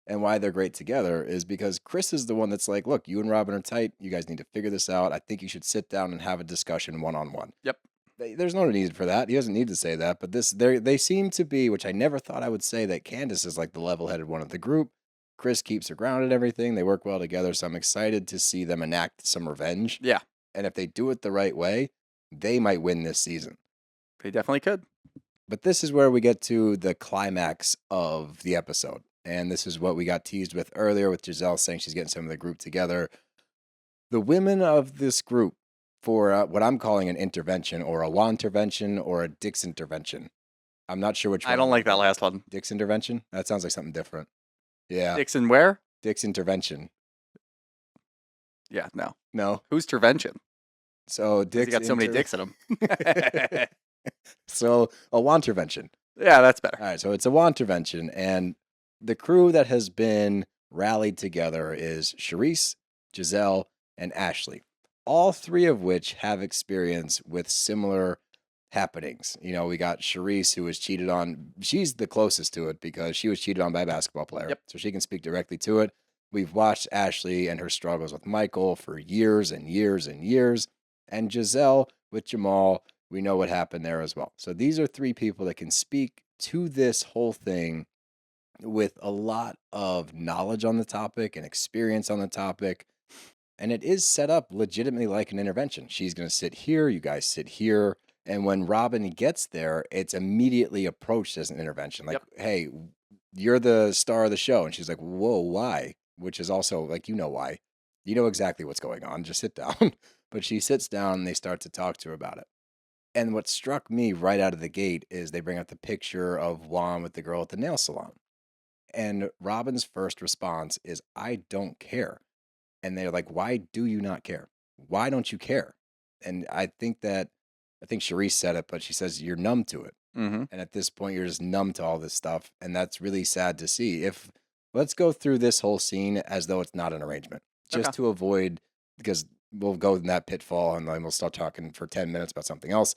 S2: and why they're great together is because Chris is the one that's like, look, you and Robyn are tight. You guys need to figure this out. I think you should sit down and have a discussion one-on-one.
S5: Yep.
S2: There's no need for that. He doesn't need to say that. But they seem to be, which I never thought I would say, that Candace is like the level-headed one of the group. Chris keeps her grounded and everything. They work well together. So I'm excited to see them enact some revenge.
S5: Yeah.
S2: And if they do it the right way, they might win this season.
S5: They definitely could.
S2: But this is where we get to the climax of the episode. And this is what we got teased with earlier with Gizelle saying she's getting some of the group together. The women of this group for what I'm calling an intervention or a Juan-tervention or a Dick's intervention. I'm not sure which one.
S5: I don't like that last one.
S2: Dick's intervention? That sounds like something different. Yeah.
S5: Dixon where?
S2: Dick's intervention.
S5: Yeah, no.
S2: No.
S5: Who's Tervention?
S2: So
S5: You
S2: Dick's
S5: got so many dicks in him.
S2: So a Juan-tervention.
S5: Yeah, that's better.
S2: All right, so it's a Juan-tervention, and the crew that has been rallied together is Charisse, Gizelle, and Ashley. all three of which have experience with similar happenings. We got Charisse, who was cheated on. She's the closest to it because she was cheated on by a basketball player.
S5: Yep.
S2: So she can speak directly to it. We've watched Ashley and her struggles with Michael for years and years and years. And Gizelle with Jamal, we know what happened there as well. So these are three people that can speak to this whole thing with a lot of knowledge on the topic and experience on the topic. And it is set up legitimately like an intervention. She's going to sit here, you guys sit here. And when Robyn gets there, it's immediately approached as an intervention. Like, hey, you're the star of the show. And she's like, whoa, why? Which is also like, why. You know exactly what's going on. Just sit down. But she sits down and they start to talk to her about it. And what struck me right out of the gate is they bring up the picture of Juan with the girl at the nail salon. And Robyn's first response is, I don't care. And they're like, why do you not care? Why don't you care? And I think Charisse said it, but she says you're numb to it.
S5: Mm-hmm.
S2: And at this point, you're just numb to all this stuff. And that's really sad to see. Let's go through this whole scene as though it's not an arrangement, just to avoid, because we'll go in that pitfall and then we'll start talking for 10 minutes about something else.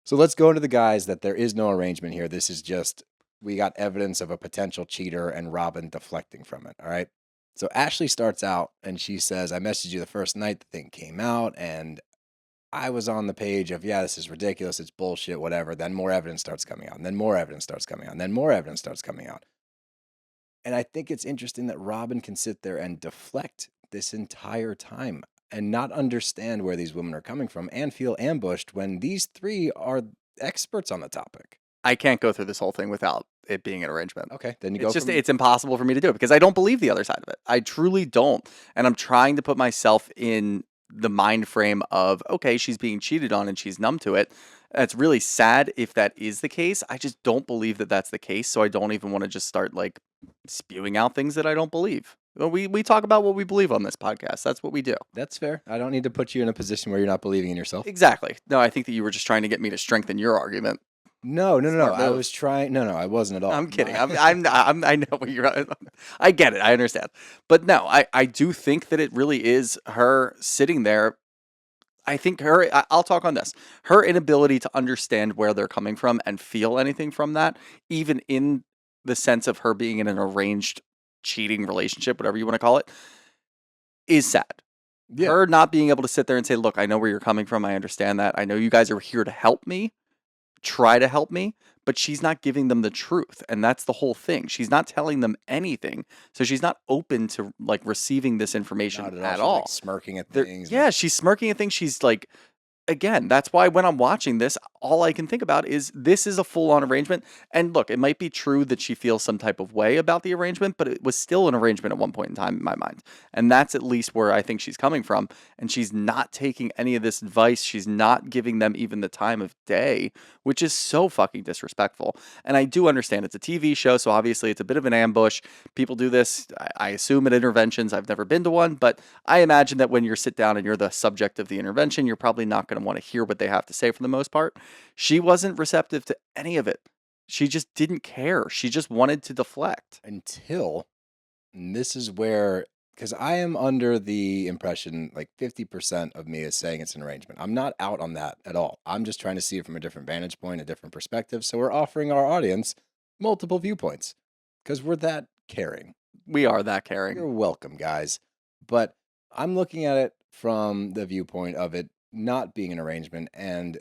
S2: So let's go into the guys that there is no arrangement here. This is just, we got evidence of a potential cheater and Robyn deflecting from it. All right. So Ashley starts out and she says, I messaged you the first night the thing came out and I was on the page of, this is ridiculous. It's bullshit, whatever. Then more evidence starts coming out. And then more evidence starts coming out. And then more evidence starts coming out. And I think it's interesting that Robyn can sit there and deflect this entire time and not understand where these women are coming from and feel ambushed when these three are experts on the topic.
S5: I can't go through this whole thing without it being an arrangement.
S2: Okay, then
S5: it's impossible for me to do it because I don't believe the other side of it. I truly don't. And I'm trying to put myself in the mind frame of, okay, she's being cheated on and she's numb to it. That's really sad if that is the case. I just don't believe that that's the case. So I don't even want to just start like spewing out things that I don't believe. We talk about what we believe on this podcast. That's what we do.
S2: That's fair. I don't need to put you in a position where you're not believing in yourself.
S5: Exactly. No, I think that you were just trying to get me to strengthen your argument.
S2: No. I was trying. No, I wasn't at all.
S5: I'm kidding. I know what you're. I get it. I understand. But no, I do think that it really is her sitting there. I think I'll talk on this. Her inability to understand where they're coming from and feel anything from that, even in the sense of her being in an arranged cheating relationship, whatever you want to call it, is sad. Yeah. Her not being able to sit there and say, look, I know where you're coming from. I understand that. I know you guys are here to help me. Try to help me, but she's not giving them the truth, and that's the whole thing. She's not telling them anything, so she's not open to like receiving this information at all.
S2: Like smirking at things.
S5: Yeah, she's smirking at things. She's like, again, that's why when I'm watching this, all I can think about is this is a full-on arrangement. And look, it might be true that she feels some type of way about the arrangement, but it was still an arrangement at one point in time in my mind. And that's at least where I think she's coming from. And she's not taking any of this advice. She's not giving them even the time of day, which is so fucking disrespectful. And I do understand it's a TV show, so obviously it's a bit of an ambush. People do this, I assume, at interventions. I've never been to one, but I imagine that when you sit down and you're the subject of the intervention, you're probably not going to want to hear what they have to say for the most part. She wasn't receptive to any of it. She just didn't care. She just wanted to deflect.
S2: Until, and this is where, because I am under the impression like 50% of me is saying it's an arrangement. I'm not out on that at all. I'm just trying to see it from a different vantage point, a different perspective. So we're offering our audience multiple viewpoints because we're that caring.
S5: We are that caring.
S2: You're welcome, guys. But I'm looking at it from the viewpoint of it not being an arrangement. And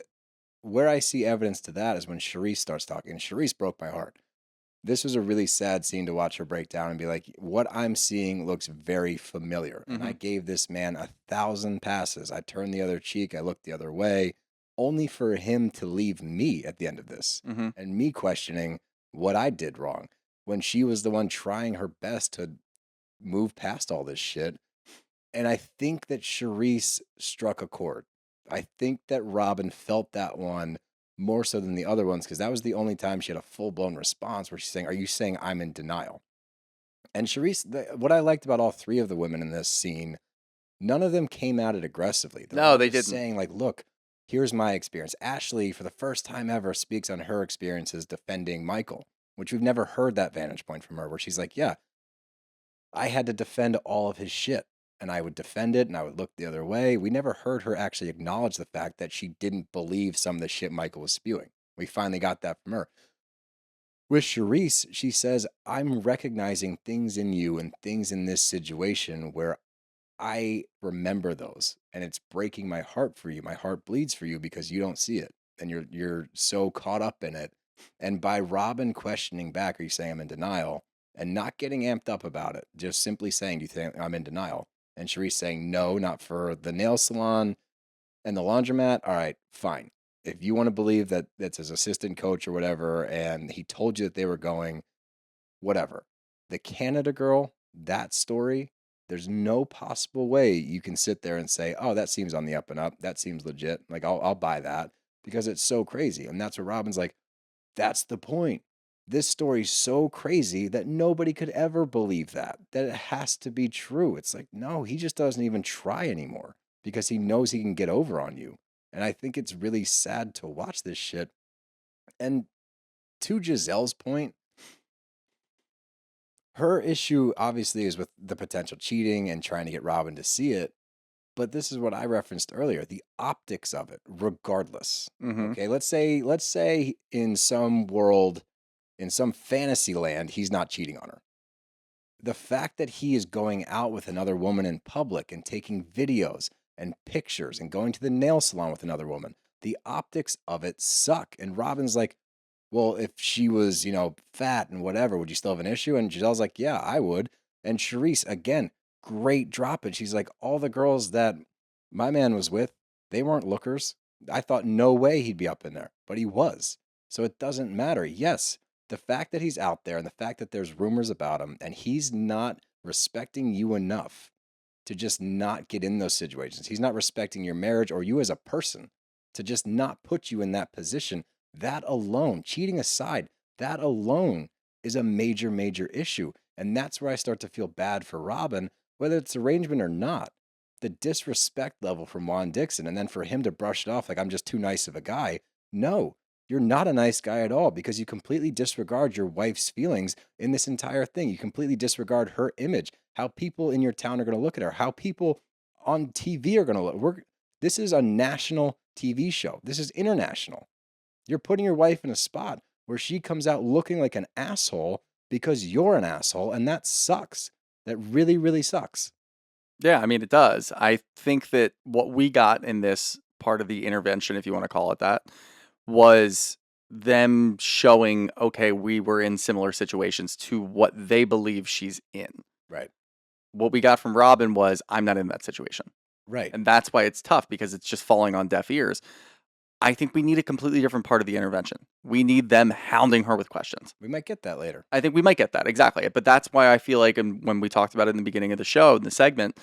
S2: where I see evidence to that is when Charisse starts talking. And Charisse broke my heart. This was a really sad scene to watch her break down and be like, what I'm seeing looks very familiar. Mm-hmm. And I gave this man 1,000 passes. I turned the other cheek. I looked the other way, only for him to leave me at the end of this. Mm-hmm. And me questioning what I did wrong when she was the one trying her best to move past all this shit. And I think that Charisse struck a chord. I think that Robyn felt that one more so than the other ones, because that was the only time she had a full-blown response where she's saying, are you saying I'm in denial? And Charisse, what I liked about all three of the women in this scene, none of them came at it aggressively.
S5: No, they didn't.
S2: Saying like, look, here's my experience. Ashley, for the first time ever, speaks on her experiences defending Michael, which we've never heard that vantage point from her, where she's like, yeah, I had to defend all of his shit. and I would defend it and I would look the other way. We never heard her actually acknowledge the fact that she didn't believe some of the shit Michael was spewing. We finally got that from her. With Charisse, she says, I'm recognizing things in you and things in this situation where I remember those, and it's breaking my heart for you. My heart bleeds for you because you don't see it, and you're so caught up in it. And by Robyn questioning back, are you saying I'm in denial, and not getting amped up about it, just simply saying, do you think I'm in denial? And Charisse saying, no, not for the nail salon and the laundromat. All right, fine. If you want to believe that that's his assistant coach or whatever, and he told you that they were going, whatever. The Canada girl, that story, there's no possible way you can sit there and say, oh, that seems on the up and up. That seems legit. Like, I'll buy that because it's so crazy. And that's what Robyn's like, that's the point. This story's so crazy that nobody could ever believe that it has to be true. It's like, no, he just doesn't even try anymore because he knows he can get over on you. And I think it's really sad to watch this shit. And to Gizelle's point, her issue obviously is with the potential cheating and trying to get Robyn to see it. But this is what I referenced earlier, the optics of it, regardless. Okay, let's say in some world, in some fantasy land, he's not cheating on her. The fact that he is going out with another woman in public and taking videos and pictures and going to the nail salon with another woman, the optics of it suck. And Robyn's like, well, if she was, fat and whatever, would you still have an issue? And Giselle's like, yeah, I would. And Charisse, again, great drop it. She's like, all the girls that my man was with, they weren't lookers. I thought no way he'd be up in there, but he was. So it doesn't matter. Yes, the fact that he's out there and the fact that there's rumors about him and he's not respecting you enough to just not get in those situations. He's not respecting your marriage or you as a person to just not put you in that position. That alone, cheating aside, that alone is a major, major issue. And that's where I start to feel bad for Robyn, whether it's arrangement or not. The disrespect level from Juan Dixon, and then for him to brush it off like I'm just too nice of a guy. No, you're not a nice guy at all because you completely disregard your wife's feelings in this entire thing. You completely disregard her image, how people in your town are going to look at her, how people on TV are going to look. This is a national TV show. This is international. You're putting your wife in a spot where she comes out looking like an asshole because you're an asshole, and that sucks. That really, really sucks.
S5: Yeah, I mean, it does. I think that what we got in this part of the intervention, if you want to call it that, was them showing, okay, we were in similar situations to what they believe she's in.
S2: Right.
S5: What we got from Robyn was, I'm not in that situation.
S2: Right.
S5: And that's why it's tough because it's just falling on deaf ears. I think we need a completely different part of the intervention. We need them hounding her with questions.
S2: We might get that later.
S5: I think we might get that, exactly. But that's why I feel like, and when we talked about it in the beginning of the show, in the segment,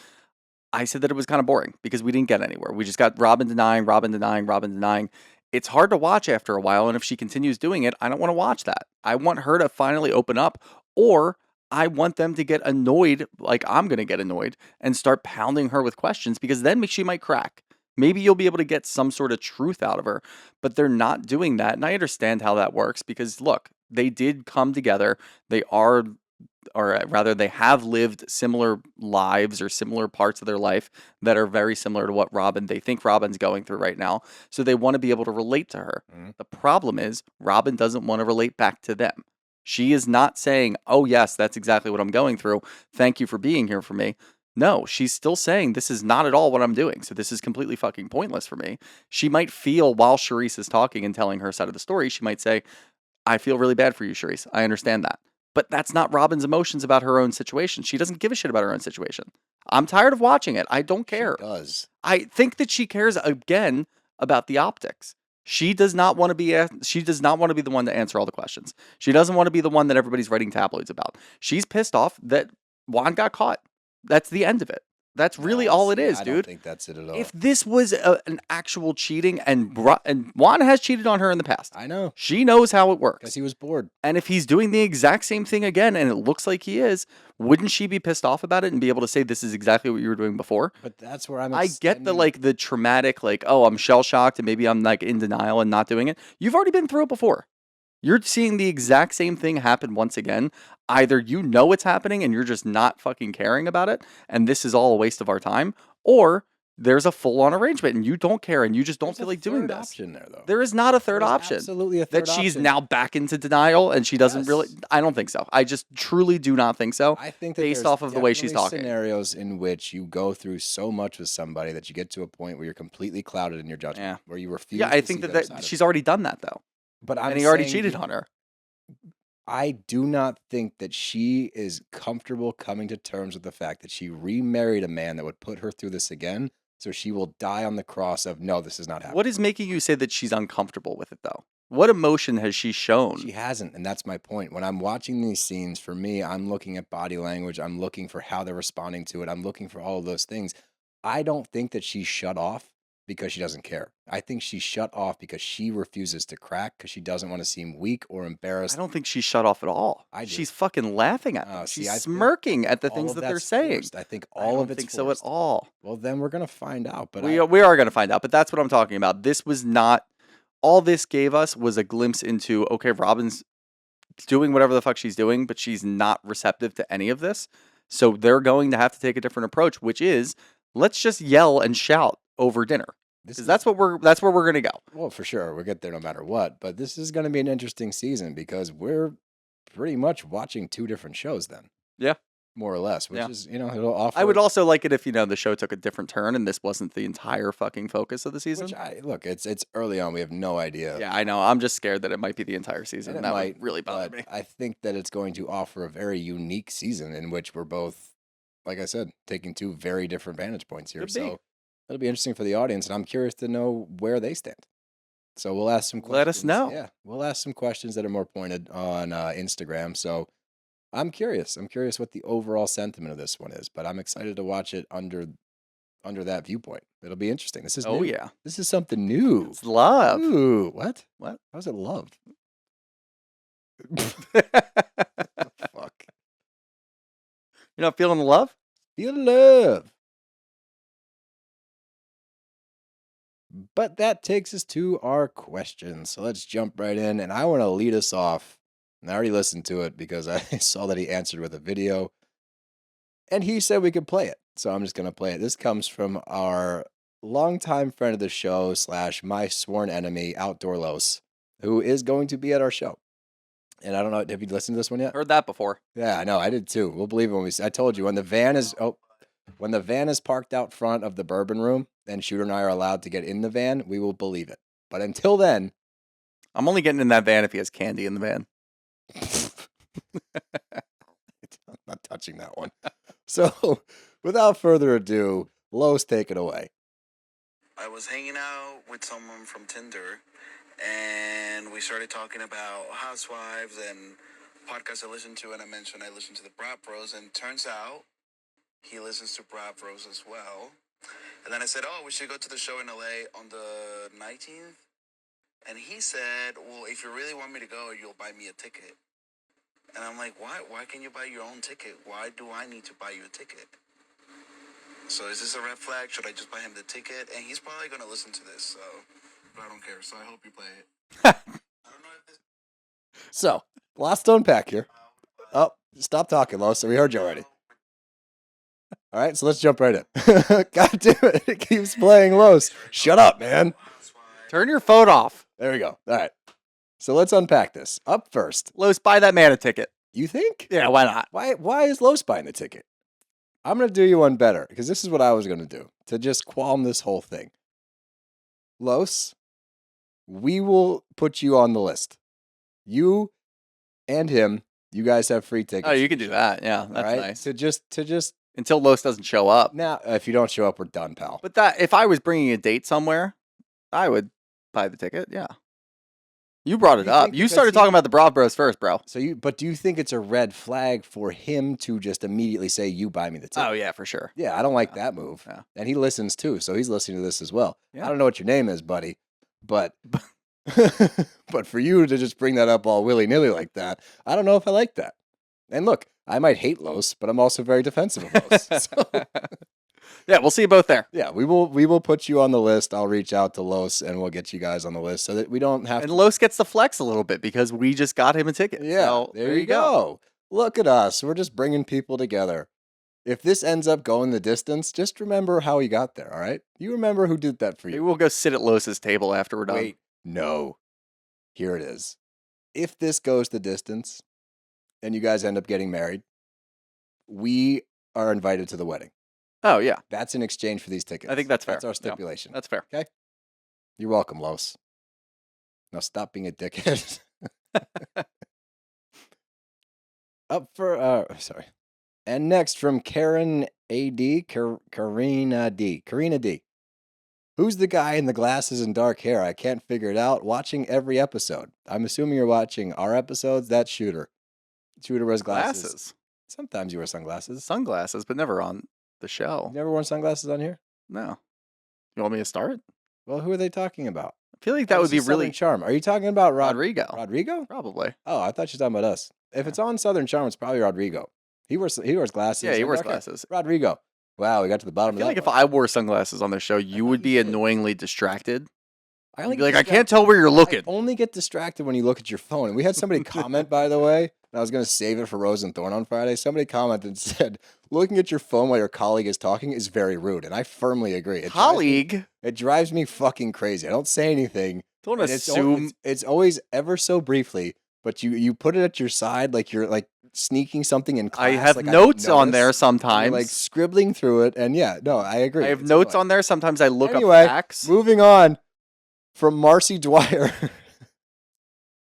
S5: I said that it was kind of boring because we didn't get anywhere. We just got Robyn denying, Robyn denying, Robyn denying. It's hard to watch after a while, and if she continues doing it, I don't want to watch that. I want her to finally open up, or I want them to get annoyed, like I'm going to get annoyed, and start pounding her with questions because then she might crack. Maybe you'll be able to get some sort of truth out of her, but they're not doing that. And I understand how that works because, look, they did come together. They are, or rather, they have lived similar lives or similar parts of their life that are very similar to what they think Robyn's going through right now. So they want to be able to relate to her. The problem is Robyn doesn't want to relate back to them. She is not saying, oh, yes, that's exactly what I'm going through. Thank you for being here for me. No, she's still saying this is not at all what I'm doing. So this is completely fucking pointless for me. She might feel while Charisse is talking and telling her side of the story, she might say, I feel really bad for you, Charisse. I understand that. But that's not Robyn's emotions about her own situation. She doesn't give a shit about her own situation. I'm tired of watching it. I don't care.
S2: She does.
S5: I think that she cares again about the optics. She does not want to be the one to answer all the questions. She doesn't want to be the one that everybody's writing tabloids about. She's pissed off that Juan got caught. That's the end of it. That's really all it is, dude.
S2: I don't think that's it at all.
S5: If this was an actual cheating, and Juan has cheated on her in the past.
S2: I know.
S5: She knows how it works.
S2: Because he was bored.
S5: And if he's doing the exact same thing again, and it looks like he is, wouldn't she be pissed off about it and be able to say, this is exactly what you were doing before?
S2: But that's where
S5: I get the traumatic, oh, I'm shell-shocked and maybe I'm in denial and not doing it. You've already been through it before. You're seeing the exact same thing happen once again. Either you know it's happening and you're just not fucking caring about it, and this is all a waste of our time, or there's a full-on arrangement and you don't care and you just don't feel like doing this.
S2: Option there, though.
S5: There is not a third
S2: There's
S5: option.
S2: absolutely a third
S5: That she's
S2: option.
S5: now back into denial and she doesn't really.
S2: Yes.
S5: I don't think so. I just truly do not think so.
S2: I think that
S5: based
S2: there's
S5: off of the way she's
S2: definitely
S5: talking.
S2: scenarios in which you go through so much with somebody that you get to a point where you're completely clouded in your judgment,
S5: Yeah.
S2: where you refuse.
S5: Yeah, I
S2: to
S5: think
S2: see
S5: that,
S2: the other side of
S5: she's
S2: it.
S5: already done that though,
S2: But I'm
S5: and he already
S2: saying
S5: cheated on her.
S2: I do not think that she is comfortable coming to terms with the fact that she remarried a man that would put her through this again. So she will die on the cross of, no, this is not happening.
S5: What is making you say that she's uncomfortable with it though? What emotion has she shown?
S2: She hasn't, and that's my point. When I'm watching these scenes, for me, I'm looking at body language. I'm looking for how they're responding to it. I'm looking for all of those things. I don't think that she's shut off because she doesn't care. I think she's shut off because she refuses to crack because she doesn't want to seem weak or embarrassed.
S5: I don't think she's shut off at all.
S2: I do.
S5: She's fucking laughing at them.
S2: See,
S5: She's
S2: I think
S5: smirking at the
S2: all
S5: things
S2: of
S5: that they're
S2: that's
S5: saying.
S2: forced. I think
S5: I
S2: all
S5: don't
S2: of it's
S5: think so at
S2: forced.
S5: all.
S2: Well, then we're gonna find out. But
S5: We are going to find out, but that's what I'm talking about. This was not, all this gave us was a glimpse into, okay, Robyn's doing whatever the fuck she's doing, but she's not receptive to any of this. So they're going to have to take a different approach, which is, let's just yell and shout over dinner. Because that's where we're going to go.
S2: Well, for sure, we'll get there no matter what. But this is going to be an interesting season because we're pretty much watching two different shows then.
S5: Yeah.
S2: More or less, which
S5: Yeah.
S2: is, it'll offer.
S5: I would also like it if, the show took a different turn and this wasn't the entire fucking focus of the season.
S2: Look, it's early on. We have no idea.
S5: Yeah, I know. I'm just scared that it might be the entire season.
S2: And
S5: That
S2: it
S5: would
S2: might
S5: really bother
S2: but
S5: me.
S2: I think that it's going to offer a very unique season in which we're both, like I said, taking two very different vantage points here.
S5: Could be.
S2: So it'll be interesting for the audience, and I'm curious to know where they stand. So we'll ask some questions.
S5: Let us know.
S2: Yeah, we'll ask some questions that are more pointed on Instagram. So I'm curious. I'm curious what the overall sentiment of this one is, but I'm excited to watch it under that viewpoint. It'll be interesting. This is
S5: Oh,
S2: new.
S5: yeah.
S2: This is something new.
S5: It's love.
S2: Ooh, what?
S5: What?
S2: How's it love? Fuck.
S5: You're not feeling the love?
S2: Feel love. But that takes us to our questions. So let's jump right in. And I want to lead us off. And I already listened to it because I saw that he answered with a video. And he said we could play it. So I'm just going to play it. This comes from our longtime friend of the show / my sworn enemy, Outdoor Los, who is going to be at our show. And I don't know, have you listened to this one yet?
S5: Heard that before.
S2: Yeah, I know. I did too. We'll believe it when I told you when the van is parked out front of the bourbon room and Shooter and I are allowed to get in the van, we will believe it. But until then,
S5: I'm only getting in that van if he has candy in the van.
S2: I'm not touching that one. So, without further ado, Los, take it away.
S6: I was hanging out with someone from Tinder, and we started talking about housewives and podcasts I listen to, and I mentioned I listen to the BravBros, and turns out he listens to BravBros as well. And then I said, oh, we should go to the show in LA on the 19th. And he said, well, if you really want me to go, you'll buy me a ticket. And I'm like, why? Why can't you buy your own ticket? Why do I need to buy you a ticket? So is this a red flag? Should I just buy him the ticket? And he's probably going to listen to this, so... But I don't care, so I hope you play it. I don't know if this...
S2: So, lots to unpack here. Oh, stop talking, Los. So we heard you already. All right, so let's jump right in. God damn it. It keeps playing Los. Shut up, man.
S5: Turn your phone off.
S2: There we go. All right. So let's unpack this. Up first,
S5: Los, buy that man a ticket.
S2: you think?
S5: Yeah, why not?
S2: Why is Los buying the ticket? I'm going to do you one better because this is what I was going to do to just qualm this whole thing. Los, we will put you on the list. You and him, you guys have free tickets.
S5: Oh, you can do that. Yeah, that's
S2: all right?
S5: nice.
S2: To just
S5: Until Los doesn't show up.
S2: now, if you don't show up, we're done, pal.
S5: But that if I was bringing a date somewhere, I would buy the ticket. Yeah. You brought it
S2: You
S5: up.
S2: think
S5: You
S2: because
S5: started
S2: he-
S5: talking about the BravBros first, bro.
S2: But do you think it's a red flag for him to just immediately say, "You buy me the ticket"?
S5: Oh yeah, for sure.
S2: Yeah, I don't like that move.
S5: Yeah.
S2: And he listens too, so he's listening to this as well.
S5: Yeah.
S2: I don't know what your name is, buddy, but but for you to just bring that up all willy-nilly like that, I don't know if I like that. And look, I might hate Los, but I'm also very defensive of Los. So,
S5: Yeah, we'll see you both there.
S2: Yeah, we will put you on the list. I'll reach out to Los and we'll get you guys on the list so that we don't have
S5: And
S2: to.
S5: Los gets the flex a little bit because we just got him a ticket.
S2: Yeah,
S5: So,
S2: there you go. Look at us. We're just bringing people together. If this ends up going the distance, just remember how he got there, all right? You remember who did that for
S5: Maybe
S2: you.
S5: we'll go sit at Los's table after we're done.
S2: Wait, no. Here it is. If this goes the distance and you guys end up getting married, we are invited to the wedding.
S5: Oh, yeah.
S2: That's in exchange for these tickets.
S5: I think that's fair.
S2: That's our
S5: Yeah,
S2: stipulation.
S5: that's fair.
S2: You're welcome, Los. Now stop being a dickhead. Up for, sorry. And next from Karen A.D., Karina D. Who's the guy in the glasses and dark hair? I can't figure it out. Watching every episode. I'm assuming you're watching our episodes. That's Shooter. Shooter wears glasses. Sometimes you wear sunglasses.
S5: Sunglasses, but never on the show.
S2: You never worn sunglasses on here?
S5: No. You want me to start?
S2: Well, who are they talking about?
S5: I feel like that would be
S2: Southern
S5: really
S2: Charm. Are you talking about
S5: Rodrigo.
S2: Rodrigo?
S5: Probably.
S2: Oh, I thought you were talking about us. If it's on Southern Charm, it's probably Rodrigo. He wears glasses.
S5: Yeah, he
S2: and
S5: wears
S2: dark hair.
S5: glasses.
S2: Rodrigo. Wow, we got to the
S5: I
S2: bottom
S5: feel
S2: of
S5: like
S2: that
S5: if
S2: one.
S5: I wore sunglasses on the show, you would
S2: thought
S5: be
S2: you did.
S5: annoyingly distracted.
S2: I
S5: You'd
S2: only
S5: be
S2: get
S5: like, I
S2: distracted-
S5: can't tell where you're looking.
S2: I only get distracted when you look at your phone. And we had somebody comment, by the way, and I was going to save it for Rose and Thorn on Friday. Somebody commented and said, looking at your phone while your colleague is talking is very rude. And I firmly agree.
S5: Colleague?
S2: It drives me fucking crazy. I don't say anything.
S5: Don't
S2: and
S5: assume.
S2: it's always ever so briefly, but you put it at your side like you're like sneaking something in class.
S5: I have
S2: like
S5: notes
S2: didn't
S5: on there
S2: notice.
S5: sometimes.
S2: You're like scribbling through it. And yeah, no, I agree.
S5: I have
S2: It's
S5: notes
S2: annoying.
S5: on there. Sometimes I look
S2: Anyway,
S5: up facts.
S2: Moving on from Marcy Dwyer.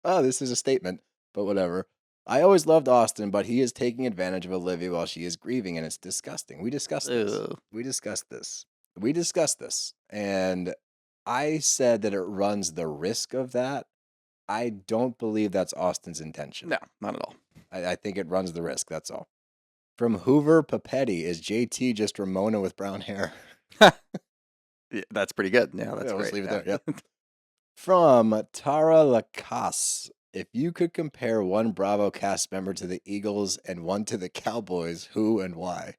S2: Oh, this is a statement, but whatever. I always loved Austen, but he is taking advantage of Olivia while she is grieving, and it's disgusting. We discussed this.
S5: Ugh.
S2: We discussed this. And I said that it runs the risk of that. I don't believe that's Austen's intention.
S5: No, not at all.
S2: I think it runs the risk, that's all. From Hoover Papetti, is JT just Ramona with brown hair?
S5: Yeah, that's pretty good. Yeah, that's
S2: Yeah,
S5: great.
S2: let's leave it
S5: yeah.
S2: there. Yep. From Tara Lacasse, if you could compare one Bravo cast member to the Eagles and one to the Cowboys, who and why?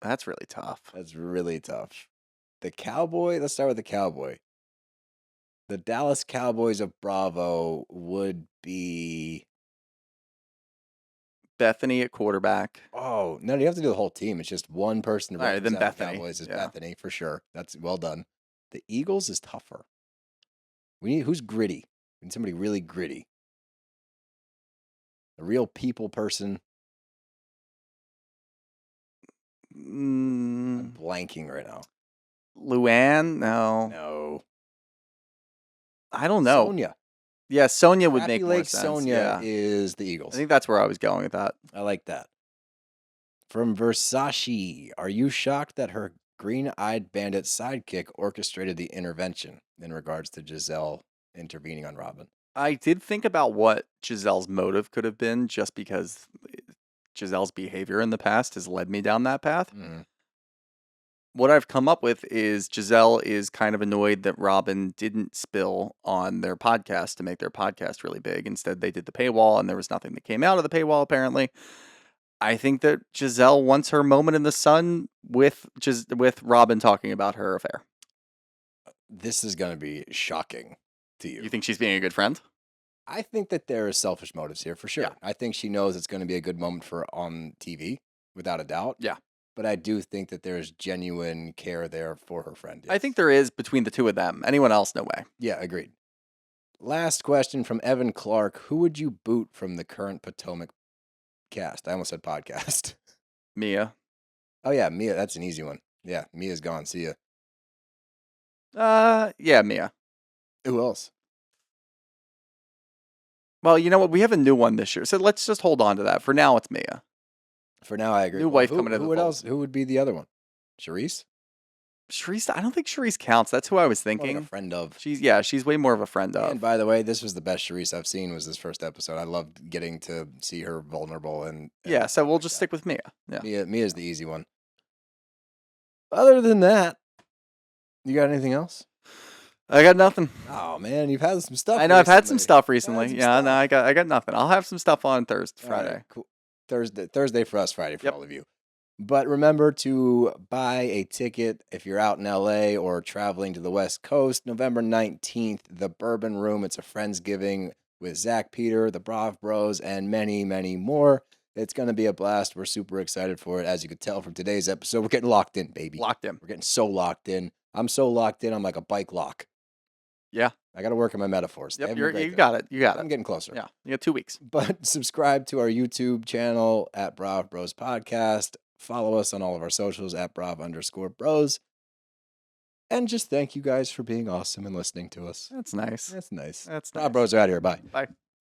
S5: That's really tough.
S2: That's really tough. The Cowboy, let's start with the Cowboy. The Dallas Cowboys of Bravo would be.
S5: Bethany at quarterback.
S2: Oh, no, you have to do the whole team. It's just one person to
S5: All right, then
S2: represent the
S5: Bethany.
S2: Cowboys is
S5: Yeah.
S2: Bethany, for sure. That's well done. The Eagles is tougher. We need who's gritty. We need somebody really gritty. A real people person. I'm blanking right now.
S5: Luann? No.
S2: No.
S5: I don't know.
S2: Sonia.
S5: Yeah, Sonia would
S2: Happy
S5: make more
S2: Lake
S5: sense.
S2: Sonia
S5: Yeah.
S2: is the Eagles.
S5: I think that's where I was going with that.
S2: I like that. From Versace, are you shocked that her green-eyed bandit sidekick orchestrated the intervention in regards to Gizelle intervening on Robyn?
S5: I did think about what Giselle's motive could have been just because Giselle's behavior in the past has led me down that path.
S2: Mhm.
S5: What I've come up with is Gizelle is kind of annoyed that Robyn didn't spill on their podcast to make their podcast really big. Instead, they did the paywall and there was nothing that came out of the paywall, apparently. I think that Gizelle wants her moment in the sun with Robyn talking about her affair.
S2: This is going to be shocking to you.
S5: You think she's being a good friend?
S2: I think that there are selfish motives here for sure.
S5: Yeah.
S2: I think she knows it's going to be a good moment for on TV, without a doubt.
S5: Yeah.
S2: But I do think that there's genuine care there for her friend.
S5: I think there is between the two of them. Anyone else, no way.
S2: Yeah, agreed. Last question from Evan Clark. Who would you boot from the current Potomac cast? I almost said podcast.
S5: Mia.
S2: Oh, yeah, Mia. That's an easy one. Yeah, Mia's gone. See ya.
S5: Yeah, Mia.
S2: Who else?
S5: Well, you know what? We have a new one this year, so let's just hold on to that. For now, it's Mia.
S2: For now, I agree.
S5: New wife
S2: who,
S5: coming into
S2: who
S5: the
S2: would
S5: fold.
S2: else? Who would be the other one? Charisse?
S5: Charisse, I don't think Charisse counts. That's who I was
S2: More like
S5: thinking.
S2: a friend of.
S5: She's way more of a friend of.
S2: And by the way, this was the best Charisse I've seen. Was this first episode? I loved getting to see her vulnerable and
S5: Yeah, so
S2: stuff
S5: we'll
S2: like
S5: just
S2: that.
S5: stick with Mia. Yeah.
S2: Mia's the easy one. Other than that, you got anything else?
S5: I got nothing.
S2: Oh man, you've had some stuff.
S5: I know I've had some
S2: recently.
S5: stuff
S2: Had
S5: recently.
S2: some
S5: Yeah,
S2: stuff.
S5: no, I got nothing. I'll have some stuff on Thursday,
S2: All right,
S5: Friday.
S2: cool. Thursday for us, Friday for
S5: Yep.
S2: all of you. But remember to buy a ticket if you're out in LA or traveling to the West Coast. November 19th, the Bourbon Room. It's a Friendsgiving with Zach Peter, the BravBros, and many, many more. It's going to be a blast. We're super excited for it. As you could tell from today's episode, we're getting locked in, baby.
S5: Locked in.
S2: We're getting so locked in. I'm so locked in, I'm like a bike lock.
S5: Yeah.
S2: I got to work on my metaphors.
S5: Yep. You got it. You got
S2: I'm
S5: it.
S2: getting closer.
S5: Yeah. You got 2 weeks.
S2: But subscribe to our YouTube channel at BravBros Podcast. Follow us on all of our socials at Brav_Bros. And just thank you guys for being awesome and listening to us.
S5: That's nice.
S2: That's nice.
S5: That's nice.
S2: BravBros are out of here. Bye.
S5: Bye.